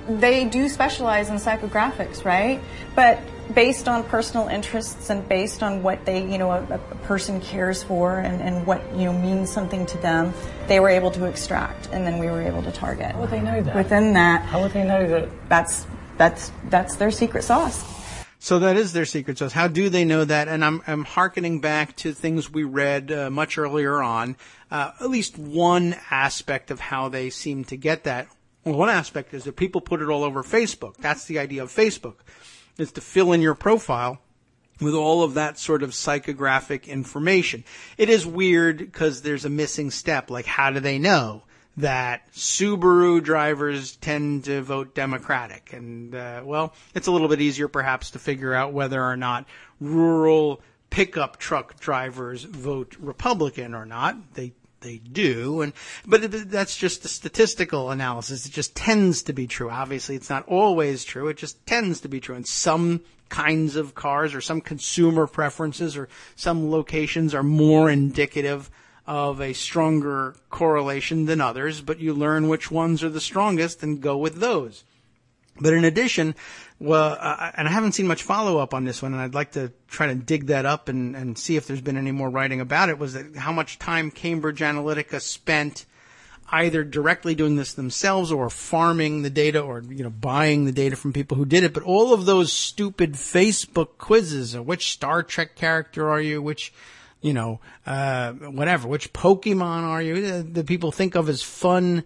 they do specialize in psychographics, right? But based on personal interests and based on what a person cares for and what, means something to them, they were able to extract, and then we were able to target. How would they know that? Within that. How would they know that? That's their secret sauce. So that is their secret sauce. How do they know that? And I'm hearkening back to things we read much earlier on. At least one aspect of how they seem to get that. Well, one aspect is that people put it all over Facebook. That's the idea of Facebook, is to fill in your profile with all of that sort of psychographic information. It is weird because there's a missing step. Like, how do they know that Subaru drivers tend to vote Democratic? And, it's a little bit easier perhaps to figure out whether or not rural pickup truck drivers vote Republican or not. They do, but that's just a statistical analysis. It just tends to be true. Obviously, it's not always true. It just tends to be true. And some kinds of cars or some consumer preferences or some locations are more indicative of a stronger correlation than others, but you learn which ones are the strongest and go with those. But in addition, and I haven't seen much follow-up on this one, and I'd like to try to dig that up and see if there's been any more writing about it, was that how much time Cambridge Analytica spent either directly doing this themselves or farming the data or, buying the data from people who did it. But all of those stupid Facebook quizzes of which Star Trek character are you, which, which Pokemon are you, that people think of as fun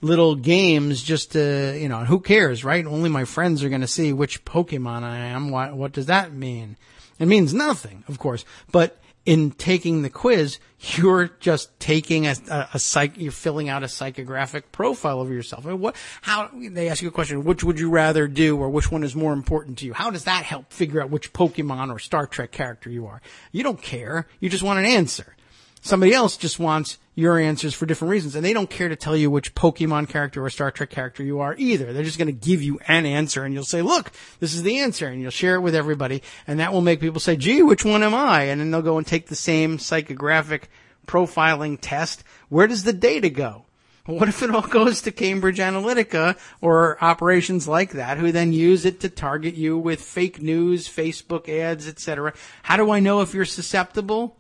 little games just to, who cares, right? Only my friends are going to see which Pokemon I am. What does that mean? It means nothing, of course. But in taking the quiz, you're just taking you're filling out a psychographic profile of yourself. They ask you a question, which would you rather do, or which one is more important to you? How does that help figure out which Pokemon or Star Trek character you are? You don't care. You just want an answer. Somebody else just wants your answers for different reasons, and they don't care to tell you which Pokemon character or Star Trek character you are either. They're just going to give you an answer, and you'll say, look, this is the answer, and you'll share it with everybody, and that will make people say, gee, which one am I? And then they'll go and take the same psychographic profiling test. Where does the data go? What if it all goes to Cambridge Analytica or operations like that, who then use it to target you with fake news, Facebook ads, etc.? How do I know if you're susceptible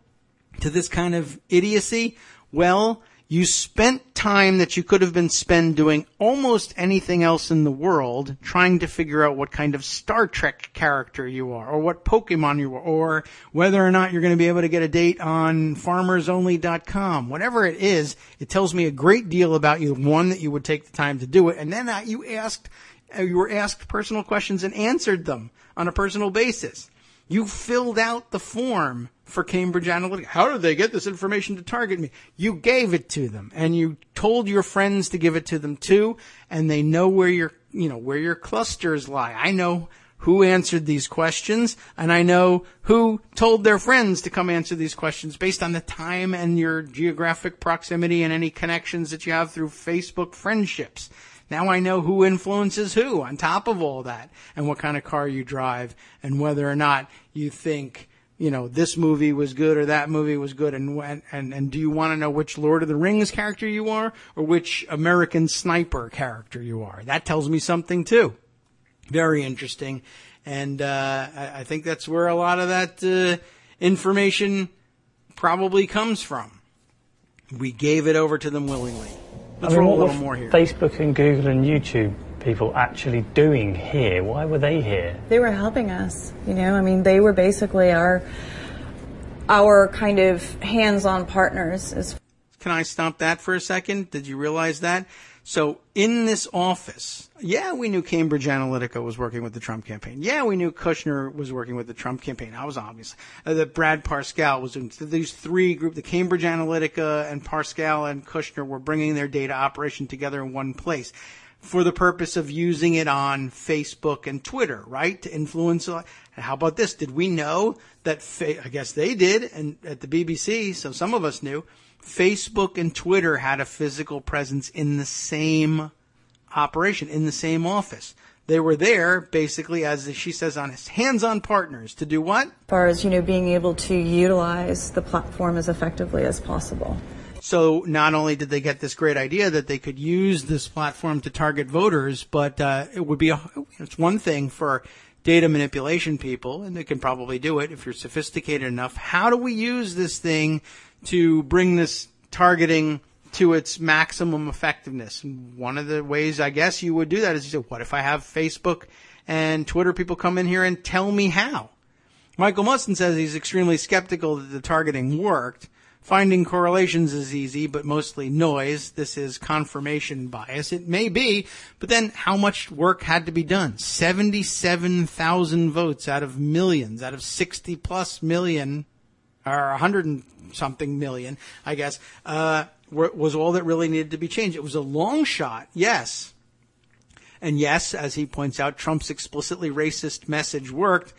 to this kind of idiocy? Well, you spent time that you could have been spent doing almost anything else in the world trying to figure out what kind of Star Trek character you are, or what Pokemon you are, or whether or not you're going to be able to get a date on farmersonly.com. Whatever it is, it tells me a great deal about you. One, that you would take the time to do it, and then that you were asked personal questions and answered them on a personal basis. You filled out the form for Cambridge Analytica. How did they get this information to target me? You gave it to them, and you told your friends to give it to them too, and they know where your clusters lie. I know who answered these questions, and I know who told their friends to come answer these questions based on the time and your geographic proximity and any connections that you have through Facebook friendships. Now I know who influences who on top of all that, and what kind of car you drive, and whether or not you think, this movie was good or that movie was good, and do you want to know which Lord of the Rings character you are or which American Sniper character you are? That tells me something too. Very interesting, and I think that's where a lot of that information probably comes from. We gave it over to them willingly. Let's roll a little more here. Facebook and Google and YouTube people actually doing here? Why were they here? They were helping us. They were basically our kind of hands-on partners. Can I stop that for a second? Did you realize that? So in this office, yeah, we knew Cambridge Analytica was working with the Trump campaign. Yeah, we knew Kushner was working with the Trump campaign. That was obvious. That Brad Parscale was doing. These three groups, the Cambridge Analytica and Parscale and Kushner, were bringing their data operation together in one place for the purpose of using it on Facebook and Twitter, right? To influence. How about this? Did we know that, I guess they did, and at the BBC, so some of us knew, Facebook and Twitter had a physical presence in the same operation, in the same office. They were there, basically, as she says, on hands-on partners to do what? As far as, being able to utilize the platform as effectively as possible. So not only did they get this great idea that they could use this platform to target voters, but it would be it's one thing for data manipulation people, and they can probably do it if you're sophisticated enough. How do we use this thing to bring this targeting to its maximum effectiveness? And one of the ways I guess you would do that is you say, what if I have Facebook and Twitter people come in here and tell me how? Michael Mustin says he's extremely skeptical that the targeting worked. Finding correlations is easy, but mostly noise. This is confirmation bias. It may be, but then how much work had to be done? 77,000 votes out of millions, out of 60 plus million, or 100 and something million, I guess, was all that really needed to be changed. It was a long shot, yes. And yes, as he points out, Trump's explicitly racist message worked.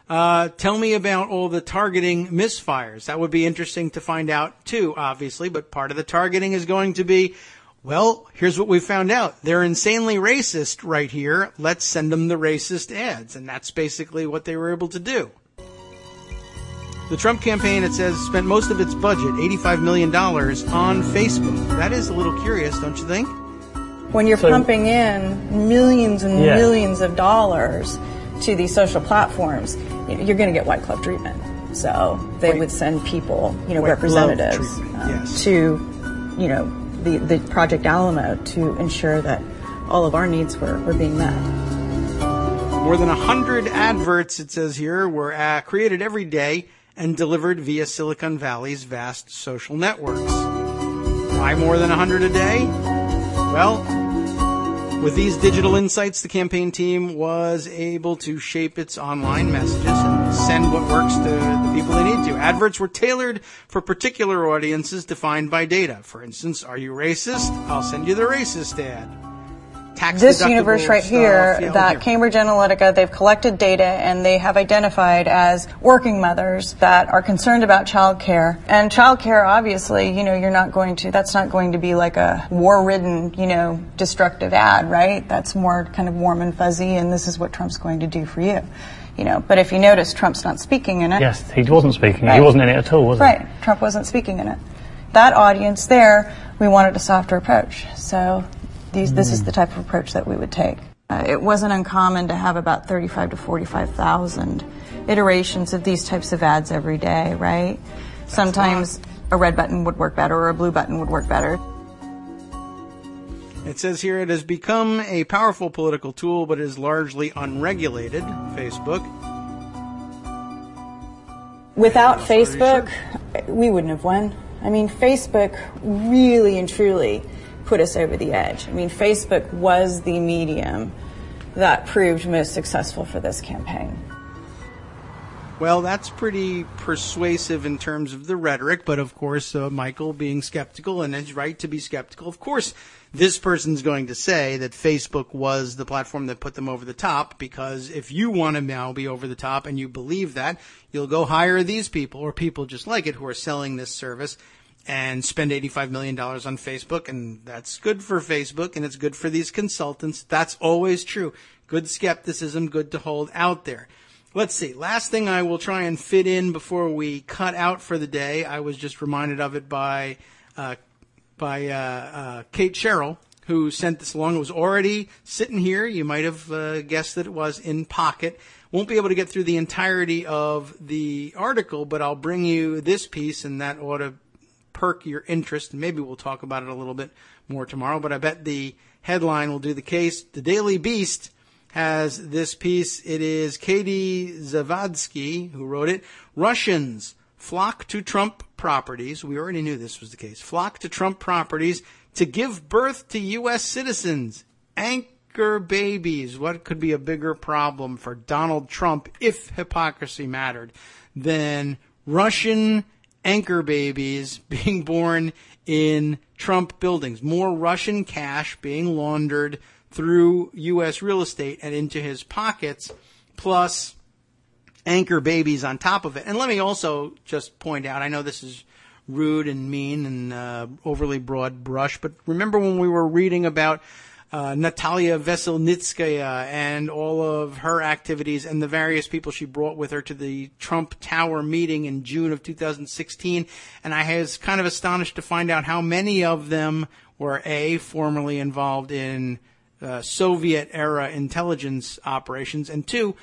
Tell me about all the targeting misfires. That would be interesting to find out too, obviously, but part of the targeting is going to be, well, here's what we found out. They're insanely racist right here. Let's send them the racist ads. And that's basically what they were able to do. The Trump campaign, it says, spent most of its budget, $85 million, on Facebook. That is a little curious, don't you think? When you're pumping in millions and millions of dollars to these social platforms, you're going to get white glove treatment. So they would send people, representatives to, the Project Alamo to ensure that all of our needs were being met. More than 100 adverts, it says here, were created every day and delivered via Silicon Valley's vast social networks. Why more than 100 a day? Well, with these digital insights, the campaign team was able to shape its online messages and send what works to the people they need to. Adverts were tailored for particular audiences defined by data. For instance, are you racist? I'll send you the racist ad. This universe right here, that Cambridge Analytica, they've collected data and they have identified as working mothers that are concerned about child care. And child care, obviously, that's not going to be like a war-ridden, destructive ad, right? That's more kind of warm and fuzzy, and this is what Trump's going to do for you. But if you notice, Trump's not speaking in it. Yes, he wasn't speaking. Right. He wasn't in it at all, was he? Right. Trump wasn't speaking in it. That audience there, we wanted a softer approach. So this is the type of approach that we would take. It wasn't uncommon to have about 35 to 45,000 iterations of these types of ads every day, right? Sometimes a red button would work better or a blue button would work better. It says here it has become a powerful political tool, but is largely unregulated, Facebook. Without Facebook, we wouldn't have won. I mean, Facebook really and truly put us over the edge. I mean, Facebook was the medium that proved most successful for this campaign. Well, that's pretty persuasive in terms of the rhetoric, but of course, Michael being skeptical, and is right to be skeptical, of course, this person's going to say that Facebook was the platform that put them over the top, because if you want to now be over the top and you believe that, you'll go hire these people or people just like it who are selling this service and spend $85 million on Facebook, and that's good for Facebook, and it's good for these consultants. That's always true. Good skepticism, good to hold out there. Let's see. Last thing I will try and fit in before we cut out for the day. I was just reminded of it by Kate Sherrill, who sent this along. It was already sitting here. You might have guessed that it was in pocket. Won't be able to get through the entirety of the article, but I'll bring you this piece, and that ought to perk your interest, and maybe we'll talk about it a little bit more tomorrow, but I bet the headline will do the case. The Daily Beast has this piece. It is Katie Zavadsky who wrote it. Russians flock to Trump properties. We already knew this was the case. Flock to Trump properties to give birth to U.S. citizens. Anchor babies. What could be a bigger problem for Donald Trump, if hypocrisy mattered, than Russian anchor babies being born in Trump buildings? More Russian cash being laundered through U.S. real estate and into his pockets, plus anchor babies on top of it. And let me also just point out, I know this is rude and mean and overly broad brush, but remember when we were reading about Natalia Veselnitskaya and all of her activities and the various people she brought with her to the Trump Tower meeting in June of 2016, and I was kind of astonished to find out how many of them were formerly involved in Soviet-era intelligence operations, and two,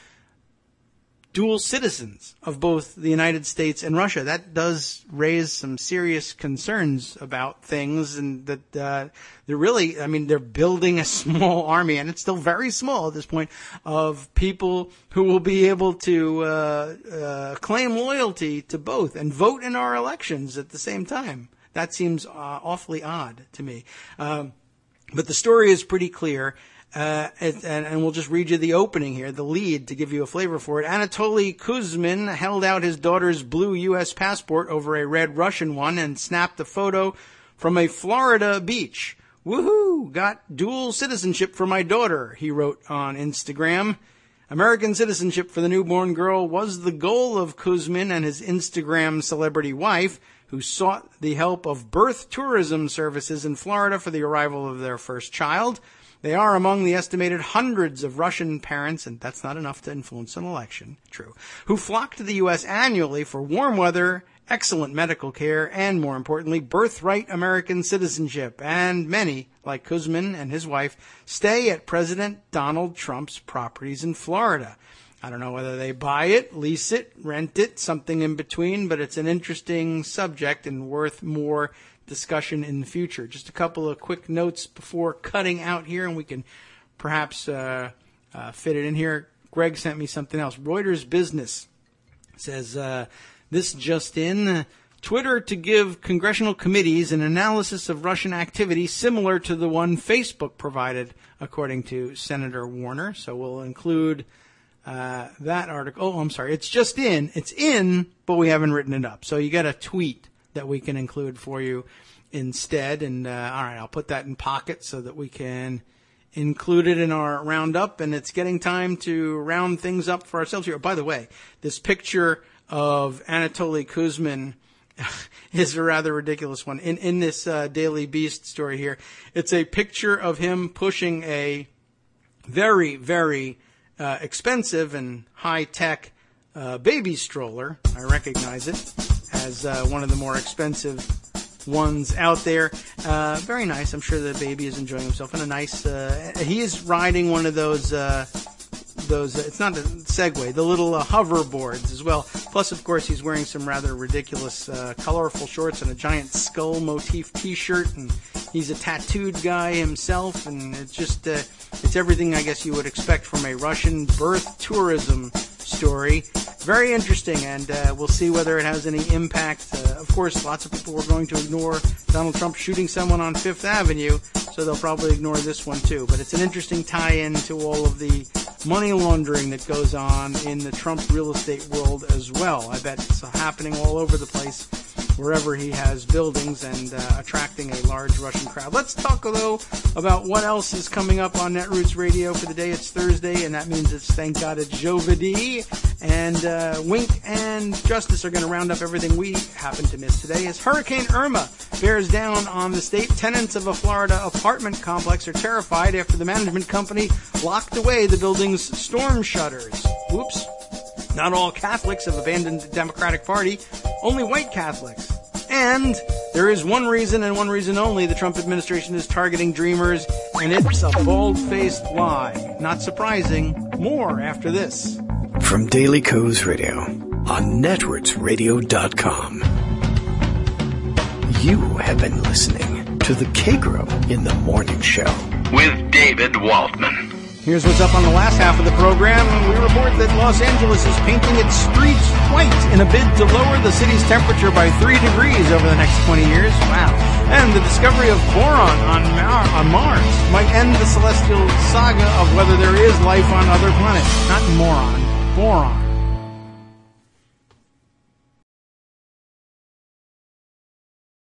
dual citizens of both the United States and Russia. That does raise some serious concerns about things, and that they're really, they're building a small army, and it's still very small at this point, of people who will be able to claim loyalty to both and vote in our elections at the same time. That seems awfully odd to me. But the story is pretty clear. And we'll just read you the opening here, the lead, to give you a flavor for it. Anatoly Kuzmin held out his daughter's blue U.S. passport over a red Russian one and snapped a photo from a Florida beach. Woohoo! Got dual citizenship for my daughter, he wrote on Instagram. American citizenship for the newborn girl was the goal of Kuzmin and his Instagram celebrity wife, who sought the help of birth tourism services in Florida for the arrival of their first child. They are among the estimated hundreds of Russian parents, and that's not enough to influence an election, true, who flock to the U.S. annually for warm weather, excellent medical care, and more importantly, birthright American citizenship. And many, like Kuzmin and his wife, stay at President Donald Trump's properties in Florida. I don't know whether they buy it, lease it, rent it, something in between, but it's an interesting subject and worth more discussion in the future. Just a couple of quick notes before cutting out here, and we can perhaps fit it in here. Greg sent me something else. Reuters Business says, this just in, Twitter to give congressional committees an analysis of Russian activity similar to the one Facebook provided, according to Senator Warner. So we'll include that article. Oh, I'm sorry. It's just in. It's in, but we haven't written it up. So you got a tweet that we can include for you instead. And all right, I'll put that in pocket so that we can include it in our roundup. And it's getting time to round things up for ourselves here. By the way, this picture of Anatoly Kuzmin is a rather ridiculous one. In this Daily Beast story here, it's a picture of him pushing a very, very expensive and high-tech baby stroller. I recognize it as one of the more expensive ones out there. Very nice. I'm sure the baby is enjoying himself. And a nice, he is riding one of those, it's not a Segway, the little hoverboards as well. Plus, of course, he's wearing some rather ridiculous, colorful shorts and a giant skull motif t-shirt. And he's a tattooed guy himself. And it's just, it's everything I guess you would expect from a Russian birth tourism story. Very interesting, and we'll see whether it has any impact. Of course, lots of people were going to ignore Donald Trump shooting someone on Fifth Avenue, so they'll probably ignore this one too. But it's an interesting tie-in to all of the money laundering that goes on in the Trump real estate world as well. I bet it's happening all over the place, wherever he has buildings, and attracting a large Russian crowd. Let's talk, though, about what else is coming up on Netroots Radio for the day. It's Thursday, and that means it's, thank God, it's Jovity. And Wink and Justice are going to round up everything we happen to miss today. As Hurricane Irma bears down on the state, tenants of a Florida apartment complex are terrified after the management company locked away the building's storm shutters. Whoops. Not all Catholics have abandoned the Democratic Party, only white Catholics. And there is one reason and one reason only the Trump administration is targeting dreamers, and it's a bald-faced lie. Not surprising. More after this. From Daily Kos Radio on networksradio.com. You have been listening to the Kagro in the Morning Show with David Waldman. Here's what's up on the last half of the program. We report that Los Angeles is painting its streets white in a bid to lower the city's temperature by 3 degrees over the next 20 years. Wow. And the discovery of boron on Mars might end the celestial saga of whether there is life on other planets. Not moron, boron.